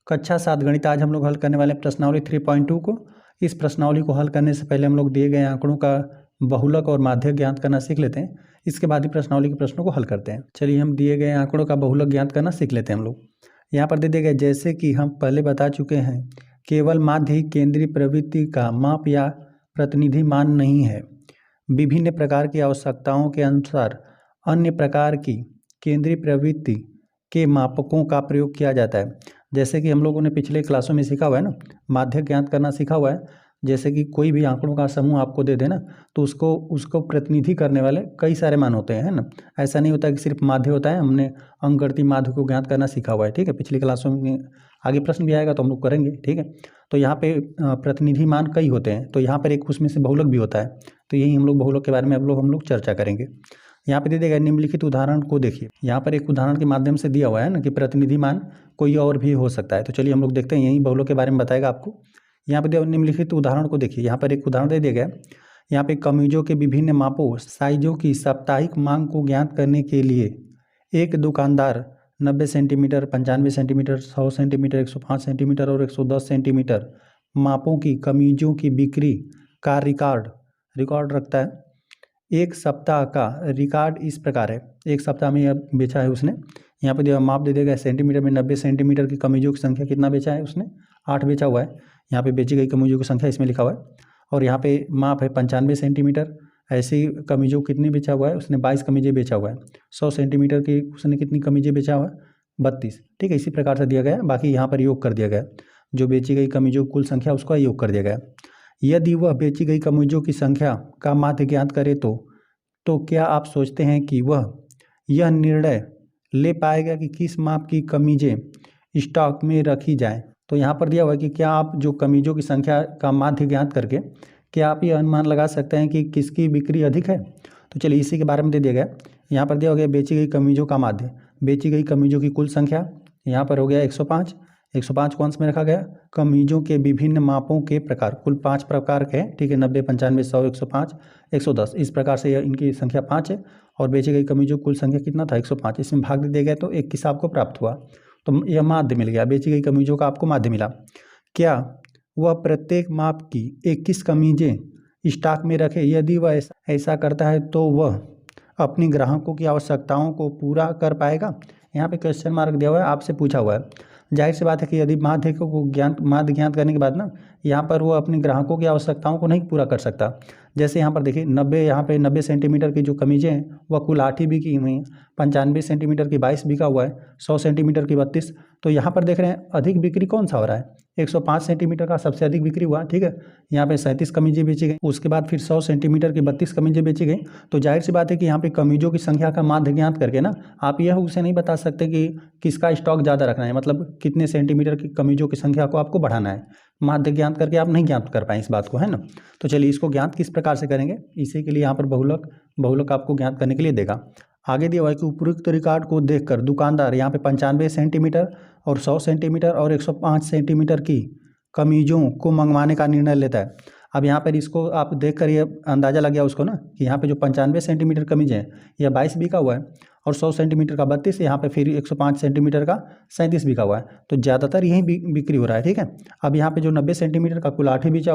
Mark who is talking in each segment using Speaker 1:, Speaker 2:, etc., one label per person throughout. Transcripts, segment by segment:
Speaker 1: कक्षा 7 गणित आज हम लोग हल करने वाले हैं प्रश्नावली 3.2 को। इस प्रश्नावली को हल करने से पहले हम लोग दिए गए आंकड़ों का बहुलक और माध्यक ज्ञात करना सीख लेते हैं। इसके बाद ही प्रश्नावली के प्रश्नों को हल करते हैं। चलिए हम दिए गए आंकड़ों का बहुलक ज्ञात करना सीख लेते हैं हम लोग। यहाँ पर दे दिए गए, जैसे कि हम पहले बता चुके हैं, केवल माध्य ही केंद्रीय प्रवृत्ति का माप या प्रतिनिधि मान नहीं है। विभिन्न प्रकार की आवश्यकताओं के अनुसार अन्य प्रकार की केंद्रीय प्रवृत्ति के मापकों का प्रयोग किया जाता है। जैसे कि हम लोगों ने पिछले क्लासों में सीखा हुआ है ना, माध्यक ज्ञात करना सीखा हुआ है। जैसे कि कोई भी आंकड़ों का समूह आपको दे देना तो उसको प्रतिनिधि करने वाले कई सारे मान होते हैं, है ना। ऐसा नहीं होता कि सिर्फ माध्य होता है। हमने अंकगणितीय माध्य को ज्ञात करना सीखा हुआ है, ठीक है। पिछली क्लासों में आगे प्रश्न भी आएगा तो हम लोग करेंगे, ठीक है। तो यहाँ पे प्रतिनिधि मान कई होते हैं, तो यहाँ पर एक उसमें से बहुलक भी होता है। तो यही हम लोग बहुलक के बारे में हम लोग चर्चा करेंगे। यहाँ पे दे देगा, निम्नलिखित उदाहरण को देखिए। यहाँ पर एक उदाहरण के माध्यम से दिया हुआ है ना कि प्रतिनिधि मान कोई और भी हो सकता है। तो चलिए हम लोग देखते हैं, यही बहुलक के बारे में बताएगा आपको। यहाँ पे निम्नलिखित उदाहरण को देखिए। यहाँ पर एक उदाहरण दे दिया गया। यहाँ पे कमीजों के विभिन्न मापों साइजों की साप्ताहिक मांग को ज्ञात करने के लिए एक दुकानदार 90 सेंटीमीटर, 95 सेंटीमीटर, 100 सेंटीमीटर, 105 सेंटीमीटर और 110 सेंटीमीटर मापों की कमीजों की बिक्री का रिकॉर्ड रखता है। एक सप्ताह का रिकॉर्ड इस प्रकार है। एक सप्ताह में यह बेचा है उसने। यहाँ पे जो माप दे देगा सेंटीमीटर में, 90 सेंटीमीटर की कमीजों की संख्या कितना बेचा है उसने, 8 बेचा हुआ है। यहाँ पे बेची गई कमीजों की संख्या इसमें लिखा हुआ है। और यहाँ पे माप है 95 सेंटीमीटर। ऐसी कमीजों कितनी बेचा हुआ है उसने, 22 कमीजें बेचा हुआ है। 100 सेंटीमीटर की उसने कितनी कमीजें बेचा हुआ है, 32, ठीक है। इसी प्रकार से दिया गया है। बाकी यहाँ पर योग कर दिया गया, जो बेची गई कमीजों की कुल संख्या उसका योग कर दिया गया। यदि वह बेची गई कमीजों की संख्या का माध्य ज्ञात करे तो क्या आप सोचते हैं कि वह यह निर्णय ले पाएगा कि किस माप की कमीजें स्टॉक में रखी जाएं? तो यहाँ पर दिया हुआ है कि क्या आप जो कमीजों की संख्या का माध्य ज्ञात करके क्या आप ये अनुमान लगा सकते हैं कि किसकी बिक्री अधिक है? तो चलिए इसी के बारे में दे दिया गया। यहाँ पर दिया हो गया बेची गई कमीजों का माध्य, बेची गई कमीजों की कुल संख्या यहाँ पर हो गया 105। 105 को अंश में रखा गया। कमीजों के विभिन्न मापों के प्रकार, कुल 5 प्रकार के हैं, ठीक है। 90, 95, 100, 105, 110, इस प्रकार से इनकी संख्या 5 है। और बेची गई कमीजों कुल संख्या कितना था, 105। इसमें भाग दे दिया गया तो 21 आपको प्राप्त हुआ। तो यह माध्य मिल गया, बेची गई कमीजों का आपको माध्य मिला। क्या वह प्रत्येक माप की 21 कमीजें स्टॉक में रखे? यदि वह ऐसा करता है तो वह अपनी ग्राहकों की आवश्यकताओं को पूरा कर पाएगा? यहाँ पे क्वेश्चन मार्क दिया हुआ है, आपसे पूछा हुआ है। जाहिर सी बात है कि यदि माध्य ज्ञात करने के बाद ना यहाँ पर वो अपने ग्राहकों की आवश्यकताओं को नहीं पूरा कर सकता। जैसे यहाँ पर देखिए 90 सेंटीमीटर की जो कमीजें हैं वह कुल 8 ही बिकी हुई हैं। 95 सेंटीमीटर की 22 बिका हुआ है, 100 सेंटीमीटर की 32। तो यहाँ पर देख रहे हैं अधिक बिक्री कौन सा हो रहा है, 105 सेंटीमीटर का सबसे अधिक बिक्री हुआ, ठीक है। यहाँ पे 37 कमीजें बेची गई, उसके बाद फिर 100 सेंटीमीटर की 32 कमीजें बेची गई। तो जाहिर सी बात है कि यहाँ पे कमीजों की संख्या का माध्य ज्ञात करके ना आप यह उसे नहीं बता सकते कि किसका स्टॉक ज़्यादा रखना है, मतलब कितने सेंटीमीटर की कमीजों की संख्या को आपको बढ़ाना है। माध्य ज्ञात करके आप नहीं ज्ञात कर पाए इस बात को, है ना। तो चलिए इसको ज्ञात किस प्रकार से करेंगे, इसी के लिए यहाँ पर बहुलक आपको ज्ञात करने के लिए देगा। आगे दिया हुआ है कि उपयुक्त रिकॉर्ड को देखकर दुकानदार यहाँ पे 95 सेंटीमीटर और 100 सेंटीमीटर और 105 सेंटीमीटर की कमीजों को मंगवाने का निर्णय लेता है। अब यहाँ पर इसको आप देखकर ये अंदाज़ा लग गया उसको ना कि यहाँ पे जो 95 सेंटीमीटर कमीज है यह 22 बिका हुआ है, और 100 सेंटीमीटर का 32, यहाँ पे फिर 105 सेंटीमीटर का 37 बिका हुआ है। तो ज़्यादातर यही बिक्री हो रहा है, ठीक है। अब यहाँ पे जो 90 सेंटीमीटर का कुल 8 ही बिका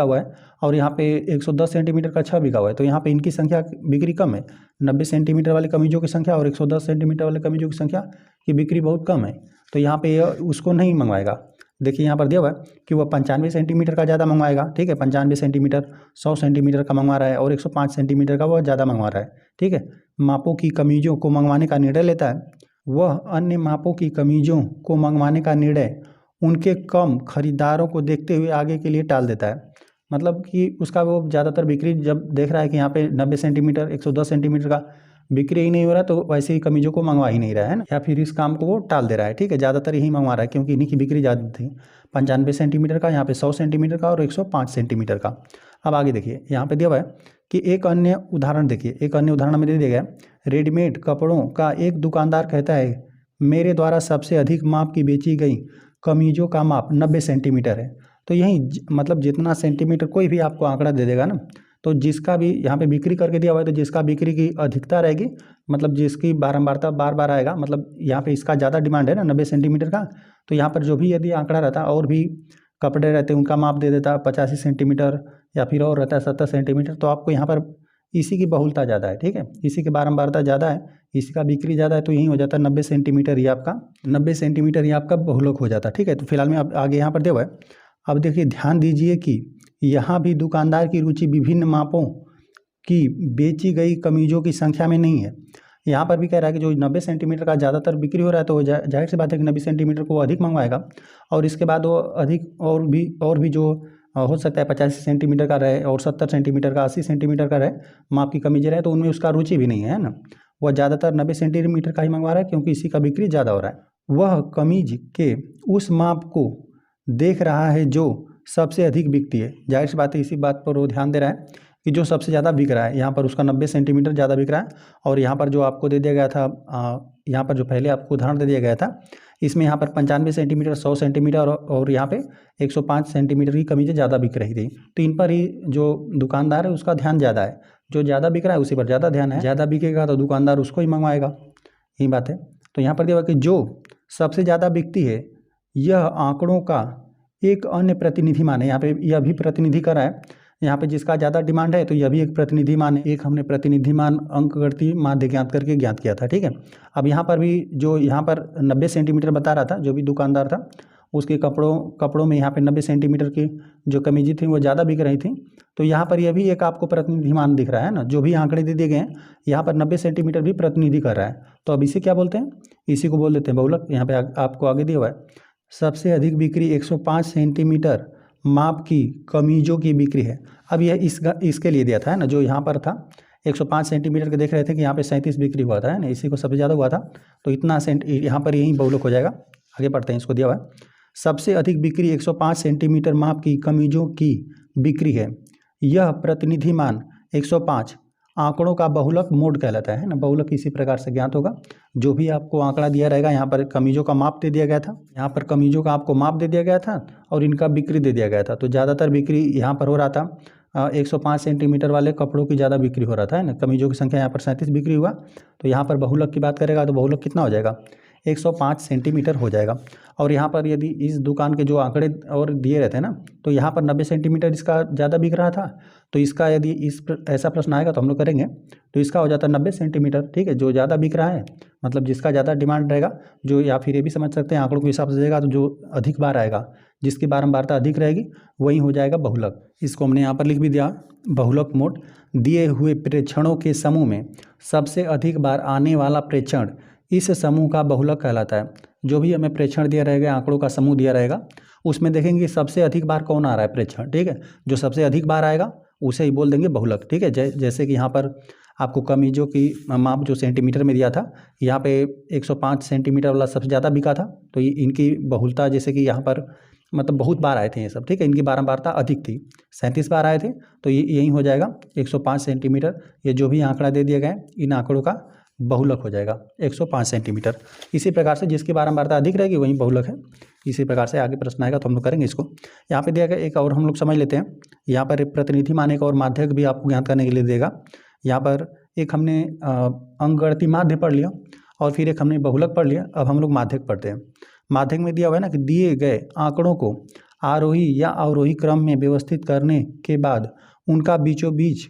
Speaker 1: हुआ है, और यहाँ पे 110 सेंटीमीटर का 6 बिका हुआ है। तो यहाँ पे इनकी संख्या बिक्री कम है, 90 सेंटीमीटर वाले कमीजों की संख्या और 110 सेंटीमीटर वाले कमीजों की संख्या की बिक्री बहुत कम है। तो यहाँ पे उसको नहीं मंगवाएगा। देखिए यहाँ पर दिया हुआ है कि वह 95 सेंटीमीटर का ज़्यादा मंगवाएगा, ठीक है। 95 सेंटीमीटर, 100 सेंटीमीटर का मंगवा रहा है, और 105 सेंटीमीटर का वह ज़्यादा मंगवा रहा है, ठीक है। मापों की कमीजों को मंगवाने का निर्णय लेता है। वह अन्य मापों की कमीजों को मंगवाने का निर्णय उनके कम खरीदारों को देखते हुए आगे के लिए टाल देता है। मतलब कि उसका वो ज़्यादातर बिक्री जब देख रहा है कि यहाँ पे 90 सेंटीमीटर, 110 सेंटीमीटर का बिक्री ही नहीं हो रहा, तो वैसे ही कमीजों को मंगवा ही नहीं रहा है ना, या फिर इस काम को वो टाल दे रहा है, ठीक है। ज़्यादातर यही मंगवा रहा है क्योंकि इन्हीं की बिक्री ज़्यादा थी। 95 सेंटीमीटर का, यहाँ पे 100 सेंटीमीटर का और 105 सेंटीमीटर का। अब आगे देखिए यहाँ पे दिया हुआ है कि एक अन्य उदाहरण देखिए। एक अन्य उदाहरण में दे दिया गया, रेडीमेड कपड़ों का एक दुकानदार कहता है मेरे द्वारा सबसे अधिक माप की बेची गई कमीजों का माप 90 सेंटीमीटर है। तो यही मतलब जितना सेंटीमीटर, कोई भी आपको आंकड़ा दे देगा ना, तो जिसका भी यहाँ पे बिक्री करके दिया हुआ है, तो जिसका बिक्री की अधिकता रहेगी, मतलब जिसकी बारंबारता बार बार आएगा, मतलब यहाँ पे इसका ज़्यादा डिमांड है ना 90 सेंटीमीटर का, तो यहाँ पर जो भी यदि आंकड़ा रहता और भी कपड़े रहते उनका माप दे देता 85 सेंटीमीटर या फिर और रहता है 70 सेंटीमीटर, तो आपको यहाँ पर इसी की बहुलता ज़्यादा है, ठीक है, इसी की बारंबारता ज़्यादा है, इसी का बिक्री ज़्यादा है, तो यही हो जाता है 90 सेंटीमीटर ही आपका 90 सेंटीमीटर ही आपका बहुलक हो जाता है, ठीक है। तो फिलहाल में अब आगे यहाँ पर दे हुआ है। अब देखिए ध्यान दीजिए कि यहाँ भी दुकानदार की रुचि विभिन्न मापों की बेची गई कमीज़ों की संख्या में नहीं है। यहाँ पर भी कह रहा है कि जो 90 सेंटीमीटर का ज़्यादातर बिक्री हो रहा है, तो जाहिर सी बात है कि 90 सेंटीमीटर को अधिक मंगवाएगा, और इसके बाद वो अधिक और भी जो हो सकता है 85 सेंटीमीटर का रहे और 70 सेंटीमीटर का 80 सेंटीमीटर का रहे, माप की कमीज़ रहे, तो उनमें उसका रुचि भी नहीं है ना, वह ज़्यादातर 90 सेंटीमीटर का ही मंगवा रहा है क्योंकि इसी का बिक्री ज़्यादा हो रहा है। वह कमीज के उस माप को देख रहा है जो सबसे अधिक बिकती है। जाहिर सी बात है इसी बात पर वो ध्यान दे रहा है कि जो सबसे ज़्यादा बिक रहा है, यहाँ पर उसका 90 सेंटीमीटर ज़्यादा बिक रहा है, और यहाँ पर जो आपको दे दिया गया था, यहाँ पर जो पहले आपको उदाहरण दे दिया गया था, इसमें यहाँ पर 95 सेंटीमीटर 100 सेंटीमीटर और यहाँ पे 105 सेंटीमीटर की कमीज़ें ज़्यादा बिक रही थी। तो इन पर ही जो दुकानदार है उसका ध्यान ज़्यादा है, जो ज़्यादा बिक रहा है उसी पर ज़्यादा ध्यान है, ज़्यादा बिकेगा तो दुकानदार उसको ही मंगवाएगा, यही बात है। तो यहाँ पर दिया हुआ कि जो सबसे ज़्यादा बिकती है यह आंकड़ों का एक अन्य प्रतिनिधि मान है। यहाँ पे यह भी प्रतिनिधि कर रहा है, यहाँ पे जिसका ज़्यादा डिमांड है तो यह भी एक प्रतिनिधि मान है। एक हमने प्रतिनिधि मान अंकगणितीय माध्य ज्ञात करके ज्ञात किया था, ठीक है। अब यहाँ पर भी जो यहाँ पर 90 सेंटीमीटर बता रहा था, जो भी दुकानदार था उसके कपड़ों में यहाँ पे 90 सेंटीमीटर की जो कमीज़ें थी वो ज़्यादा बिक रही थी, तो यहाँ पर यह भी एक आपको प्रतिनिधि मान दिख रहा है ना, जो भी आंकड़े दे दिए गए हैं यहाँ पर 90 सेंटीमीटर भी प्रतिनिधि कर रहा है। तो अब इसे क्या बोलते हैं, इसी को बोल देते हैं बहुलक। यहाँ पे आपको आगे दिया हुआ है सबसे अधिक बिक्री 105 सेंटीमीटर माप की कमीज़ों की बिक्री है। अब यह इसके लिए दिया था है ना, जो यहाँ पर था 105 सेंटीमीटर के देख रहे थे कि यहाँ पे 37 बिक्री हुआ था है ना, इसी को सबसे ज़्यादा हुआ था, तो इतना यहाँ पर यही बहुलक हो जाएगा। आगे पढ़ते हैं, इसको दिया हुआ है सबसे अधिक बिक्री 105 सेंटीमीटर माप की कमीज़ों की बिक्री है। यह प्रतिनिधि मान 105 आंकड़ों का बहुलक मोड कहलाता है ना। बहुलक इसी प्रकार से ज्ञात होगा, जो भी आपको आंकड़ा दिया रहेगा, यहाँ पर कमीज़ों का माप दे दिया गया था, यहाँ पर कमीज़ों का आपको माप दे दिया गया था और इनका बिक्री दे दिया गया था। तो ज़्यादातर बिक्री यहाँ पर हो रहा था 105 सेंटीमीटर वाले कपड़ों की ज़्यादा बिक्री हो रहा था है ना। कमीज़ों की संख्या यहाँ पर 37 बिक्री हुआ, तो यहाँ पर बहुलक की बात करेगा तो बहुलक कितना हो जाएगा 105 सेंटीमीटर हो जाएगा। और यहाँ पर यदि इस दुकान के जो आंकड़े और दिए रहते हैं ना, तो यहाँ पर 90 सेंटीमीटर इसका ज़्यादा बिक रहा था, तो इसका यदि ऐसा प्रश्न आएगा तो हम लोग करेंगे, तो इसका हो जाता है 90 सेंटीमीटर, ठीक है। जो ज़्यादा बिक रहा है मतलब जिसका ज़्यादा डिमांड रहेगा, जो या फिर ये भी समझ सकते हैं आंकड़ों के हिसाब से देगा, तो जो अधिक बार आएगा, जिसकी बारंबारता अधिक रहेगी वही हो जाएगा बहुलक। इसको हमने यहाँ पर लिख भी दिया, बहुलक मोड। दिए हुए प्रेक्षणों के समूह में सबसे अधिक बार आने वाला प्रेक्षण इस समूह का बहुलक कहलाता है। जो भी हमें प्रेक्षण दिया रहेगा, आंकड़ों का समूह दिया रहेगा, उसमें देखेंगे सबसे अधिक बार कौन आ रहा है प्रेक्षण, ठीक है। जो सबसे अधिक बार आएगा उसे ही बोल देंगे बहुलक, ठीक है। जैसे कि यहाँ पर आपको कमीज़ों की माप जो सेंटीमीटर में दिया था, यहाँ पे 105 सेंटीमीटर वाला सबसे ज़्यादा बिका था, तो इनकी बहुलता जैसे कि यहाँ पर मतलब बहुत बार आए थे ये सब, ठीक है। इनकी बारंबारता अधिक थी, 37 बार आए थे, तो यही हो जाएगा 105 सेंटीमीटर। ये जो भी आंकड़ा दे दिया गया इन आंकड़ों का बहुलक हो जाएगा 105 सेंटीमीटर। इसी प्रकार से जिसकी बारंबारता अधिक रहेगी वही बहुलक है। इसी प्रकार से आगे प्रश्न आएगा तो हम लोग करेंगे इसको। यहाँ पे दिया गया एक और हम लोग समझ लेते हैं। यहाँ पर एक प्रतिनिधि मान एक और माध्यक भी आपको ज्ञात करने के लिए देगा। यहाँ पर एक हमने अंकगणितीय माध्य पढ़ लिया और फिर एक हमने बहुलक पढ़ लिया। अब हम लोग माध्यक पढ़ते हैं। माध्यक में दिया हुआ है ना कि दिए गए आंकड़ों को आरोही या अवरोही क्रम में व्यवस्थित करने के बाद उनका बीचों बीच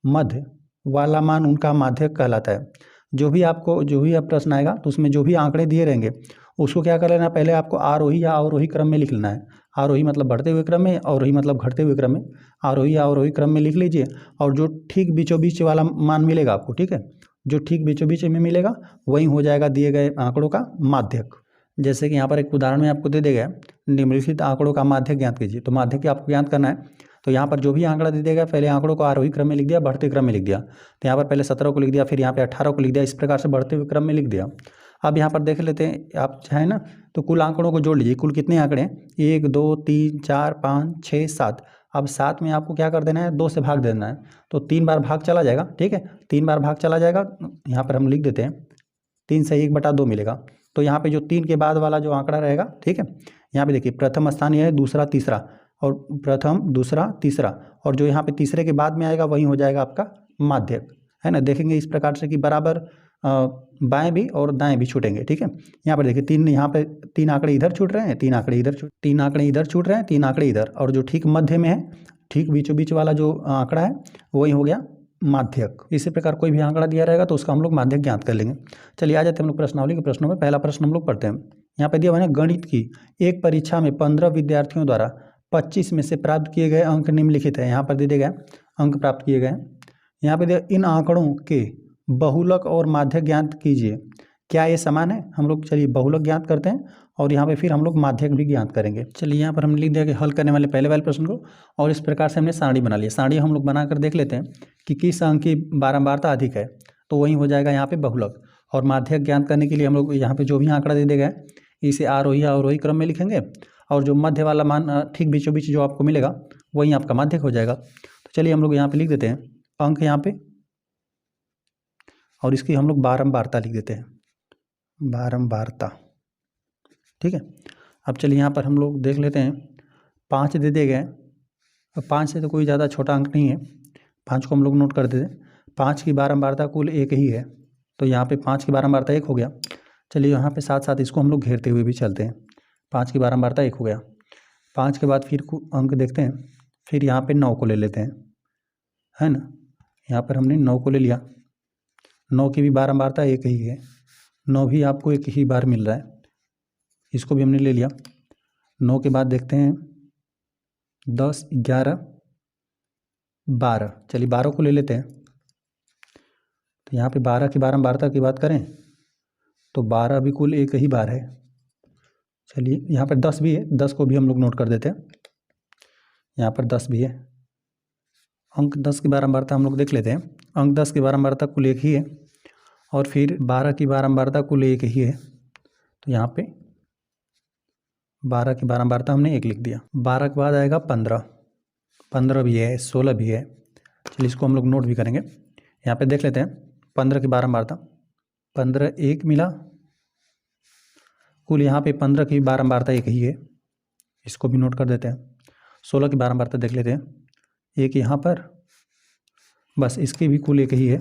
Speaker 1: मध्य वाला मान उनका माध्यक कहलाता है। जो भी अब प्रश्न आएगा तो उसमें जो भी आंकड़े दिए रहेंगे उसको क्या कर लेना, पहले आपको आरोही या अवरोही क्रम में लिख लेना है। आरोही मतलब बढ़ते हुए क्रम में, अवरोही मतलब घटते हुए क्रम में। आरोही या अवरोही क्रम में लिख लीजिए और जो ठीक बीचों बीच वाला मान मिलेगा आपको, ठीक है, जो ठीक बीचों बीच में मिलेगा वही हो जाएगा दिए गए आंकड़ों का माध्यक। जैसे कि यहाँ पर एक उदाहरण में आपको दे दिया गया, निम्नलिखित आंकड़ों का माध्यक ज्ञात कीजिए। तो माध्यक आपको ज्ञात करना है, तो यहाँ पर जो भी आंकड़ा दे देगा पहले आंकड़ों को आरोही क्रम में लिख दिया, बढ़ते क्रम में लिख दिया। तो यहाँ पर पहले 17 को लिख दिया, फिर यहाँ पे 18 को लिख दिया, इस प्रकार से बढ़ते हुए क्रम में लिख दिया। अब यहाँ पर देख लेते हैं, आप चाहें ना तो कुल आंकड़ों को जोड़ लीजिए। कुल कितने आंकड़े हैं, 1 2 3 4 5 6 7। अब 7 में आपको क्या कर देना है, 2 से भाग देना है, तो 3 बार भाग चला जाएगा, ठीक है। 3 बार भाग चला जाएगा, यहाँ पर हम लिख देते हैं 3 से 1/2 मिलेगा। तो यहाँ पे जो 3 के बाद वाला जो आंकड़ा रहेगा, ठीक है, यहाँ पे देखिए प्रथम स्थान यह है, दूसरा तीसरा, और प्रथम, दूसरा, तीसरा, और जो यहाँ पे तीसरे के बाद में आएगा वही हो जाएगा आपका माध्यक, है ना। देखेंगे इस प्रकार से कि बराबर बाएं भी और दाएं भी छूटेंगे, ठीक है। यहाँ पर देखिए तीन, यहाँ पे 3 आंकड़े इधर छूट रहे हैं, 3 आंकड़े इधर 3 आंकड़े इधर छूट रहे हैं, 3 आंकड़े इधर, और जो ठीक मध्य में है, ठीक बीचों बीच वाला जो आंकड़ा है वही हो गया माध्यक। इसी प्रकार कोई भी आंकड़ा दिया रहेगा तो उसका हम लोग माध्यक ज्ञात कर लेंगे। चलिए आ जाते हैं हम लोग प्रश्नावली के प्रश्नों में। पहला प्रश्न हम लोग पढ़ते हैं। यहाँ पे दिया हुआ है गणित की एक परीक्षा में 15 विद्यार्थियों द्वारा 25 में से प्राप्त किए गए अंक निम्नलिखित है। यहाँ पर दे दिए गए अंक प्राप्त किए गए। यहाँ पे दिया इन आंकड़ों के बहुलक और माध्यक ज्ञात कीजिए। क्या ये समान है? हम लोग चलिए बहुलक ज्ञात करते हैं और यहाँ पे फिर हम लोग माध्यक भी ज्ञात करेंगे। चलिए यहाँ पर हमने लिख दिया कि हल करने वाले पहले वाले प्रश्न को, और इस प्रकार से हमने सारणी बना लिया। सारणी हम लोग बनाकर देख लेते हैं कि किस अंक की बारंबारता अधिक है, तो वही हो जाएगा यहाँ पे बहुलक। और माध्यक ज्ञात करने के लिए हम लोग यहाँ पे जो भी आंकड़ा दे दिया गया इसे आरोही क्रम में लिखेंगे, और जो मध्य वाला मान ठीक बीचों बीच जो आपको मिलेगा वही आपका माध्यक हो जाएगा। तो चलिए हम लोग यहाँ पे लिख देते हैं अंक यहाँ पे, और इसकी हम लोग बारंबारता लिख देते हैं, बारंबारता, ठीक है। अब चलिए यहाँ पर हम लोग देख लेते हैं 5 दे दिए गए। अब 5 से तो कोई ज़्यादा छोटा अंक नहीं है, 5 को हम लोग नोट कर देते हैं। 5 की बारंबारता कुल 1 ही है, तो यहाँ पे 5 की बारंबारता 1 हो गया। चलिए यहाँ पे साथ साथ इसको हम लोग घेरते हुए भी चलते हैं। 5 की बारंबारता 1 हो गया। 5 के बाद फिर अंक देखते हैं, फिर यहाँ पे 9 को ले लेते हैं, है ना। यहाँ पर हमने 9 को ले लिया। 9 की भी बारंबारता 1 ही है, 9 भी आपको 1 ही बार मिल रहा है, इसको भी हमने ले लिया। 9 के बाद देखते हैं 10, 11, 12। चलिए 12 को ले लेते हैं। तो यहाँ पे 12 की बारंबारता की बात करें तो 12 भी कुल 1 ही बार है। चलिए यहाँ पर 10 भी है, 10 को भी हम लोग नोट कर देते हैं। यहाँ पर 10 भी है। अंक 10 की बारंबारता हम लोग देख लेते हैं। अंक 10 की बारंबारता कुल 1 ही है, और फिर 12 की बारंबारता कुल 1 ही है, तो यहाँ पे 12 की बारंबारता हमने 1 लिख दिया। 12 के बाद आएगा 15, 15 भी है, 16 भी है। चलिए इसको हम लोग नोट भी करेंगे। यहाँ पे देख लेते हैं 15 की बारंबारता, 15 1 मिला, कुल यहाँ पे 15 की बारंबारता 1 ही है, इसको भी नोट कर देते हैं। 16 की बारंबारता देख लेते हैं, 1 यहाँ पर, बस इसकी भी कुल 1 ही है,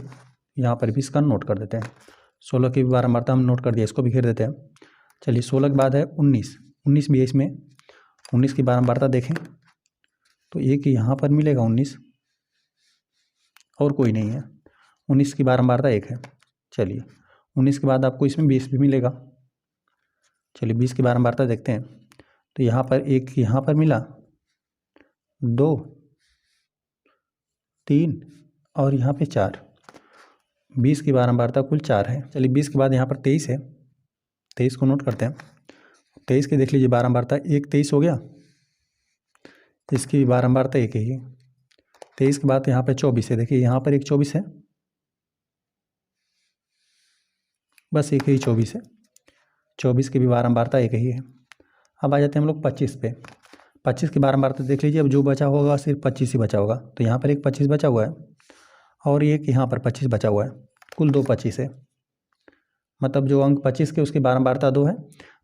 Speaker 1: यहाँ पर भी इसका नोट कर देते हैं। 16 की बारंबारता हम नोट कर दिया, इसको भी घेर देते हैं। चलिए 16 के बाद है 19, 19 भी है इसमें। 19 की बारंबारता देखें तो 1 यहाँ पर मिलेगा 19, और कोई नहीं है। 19 की बारंबारता 1 है। चलिए 19 के बाद आपको इसमें 20 भी मिलेगा। चलिए 20 की बारंबारता देखते हैं, तो यहाँ पर 1 यहाँ पर मिला, 2, 3 और यहाँ पे 4। 20 की बारंबारता कुल 4 है। चलिए 20 के बाद यहाँ पर 23 है, 23 को नोट करते हैं। 23 की देख लीजिए बारंबारता 1 23 हो गया, इसकी बारंबारता 1 ही है। 23 के बाद यहाँ पे 24 है, देखिए यहाँ पर एक 24 है, बस 1 ही 24 है। 24 की भी बारंबारता 1 ही है। अब आ जाते हैं हम लोग 25 पे। 25 की बारंबारता देख लीजिए, अब जो बचा होगा सिर्फ 25 ही बचा होगा, तो यहाँ पर एक 25 बचा हुआ है, और एक यहाँ पर 25 बचा हुआ है, कुल 2 25 है। मतलब जो अंक 25 के उसकी बारंबारता 2 है।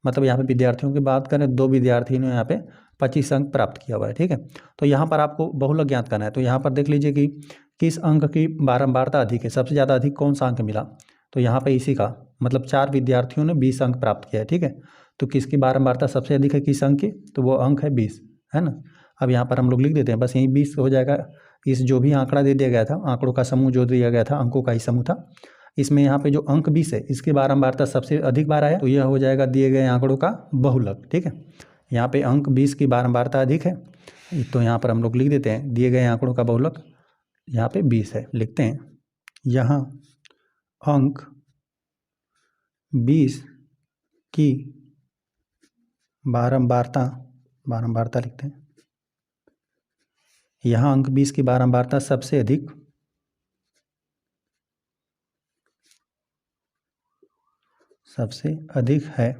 Speaker 1: मतलब यहाँ पे विद्यार्थियों की बात करें, 2 विद्यार्थियों ने यहाँ पे 25 अंक प्राप्त किया हुआ है, ठीक है। तो यहाँ पर आपको बहुलक ज्ञात करना है, तो यहाँ पर देख लीजिए कि किस अंक की बारंबारता अधिक है, सबसे ज़्यादा अधिक कौन सा अंक मिला, तो यहाँ पे इसी का, मतलब 4 विद्यार्थियों ने 20 अंक प्राप्त किया है, ठीक है। तो किसकी बारंबारता सबसे अधिक है किस अंक की, तो वो अंक है 20, है ना। अब यहाँ पर हम लोग लिख देते हैं, बस यही 20 हो जाएगा। इस जो भी आंकड़ा दे दिया गया था, आंकड़ों का समूह जो दिया गया था, अंकों का ही समूह था, इसमें यहाँ पे जो अंक 20 है इसकी बारंबारता सबसे अधिक बार आया, तो यह हो जाएगा दिए गए आंकड़ों का बहुलक, ठीक है। यहाँ पे अंक 20 की बारंबारता अधिक है, तो यहाँ पर हम लोग लिख देते हैं दिए गए आंकड़ों का बहुलक यहाँ पे 20 है। लिखते हैं यहाँ अंक 20 की बारंबारता लिखते हैं। यहाँ अंक 20 की बारंबारता सबसे अधिक है,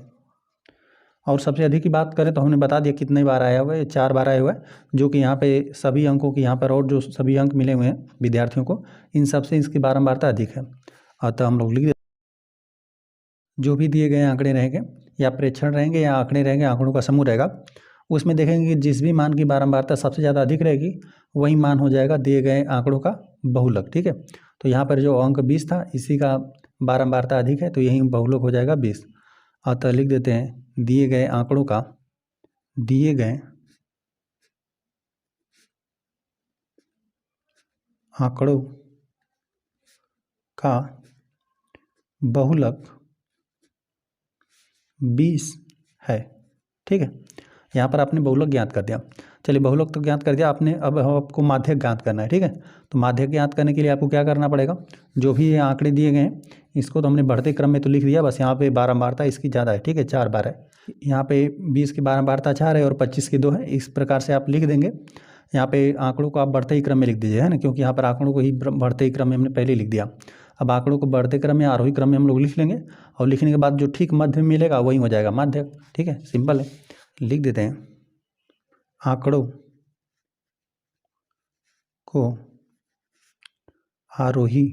Speaker 1: और सबसे अधिक की बात करें तो हमने बता दिया कितने बार आया हुआ है, 4 बार आया हुआ है, जो कि यहाँ पे सभी अंकों की यहाँ पर और जो सभी अंक मिले हुए हैं विद्यार्थियों को, इन सब से इसकी बारंबारता अधिक है। अतः हम लोग लिख देते, जो भी दिए गए आंकड़े रहेंगे या प्रेक्षण रहेंगे या आंकड़े रहेंगे, आंकड़ों का समूह रहेगा, उसमें देखेंगे कि जिस भी मान की बारंबारता सबसे ज़्यादा अधिक रहेगी वही मान हो जाएगा दिए गए आंकड़ों का बहुलक। ठीक है, तो यहाँ पर जो अंक 20 था इसी का बारंबारता अधिक है तो यही बहुलक हो जाएगा 20। अतः लिख देते हैं दिए गए आंकड़ों का बहुलक 20 है। ठीक है, यहाँ पर आपने बहुलक ज्ञात कर दिया। चलिए बहुलक तो ज्ञात कर दिया आपने, अब आपको माध्यक ज्ञात करना है। ठीक है, तो माध्यक ज्ञात करने के लिए आपको क्या करना पड़ेगा, जो भी ये आंकड़े दिए गए हैं इसको तो हमने बढ़ते क्रम में तो लिख दिया, बस यहाँ पे बारंबारता इसकी ज़्यादा है। ठीक है, 4 बार है, यहाँ पे 20 की बारंबारता 4 है और 25 की 2 है। इस प्रकार से आप लिख देंगे। यहाँ पे आंकड़ों को आप बढ़ते ही क्रम में लिख दीजिए, है ना, क्योंकि यहाँ पर आंकड़ों को ही बढ़ते ही क्रम में हमने पहले लिख दिया। अब आंकड़ों को बढ़ते क्रम में आरोही क्रम में हम लोग लिख लेंगे और लिखने के बाद जो ठीक मध्य में मिलेगा वही हो जाएगा माध्यक। ठीक है, सिंपल है, लिख देते हैं आंकड़ों को आरोही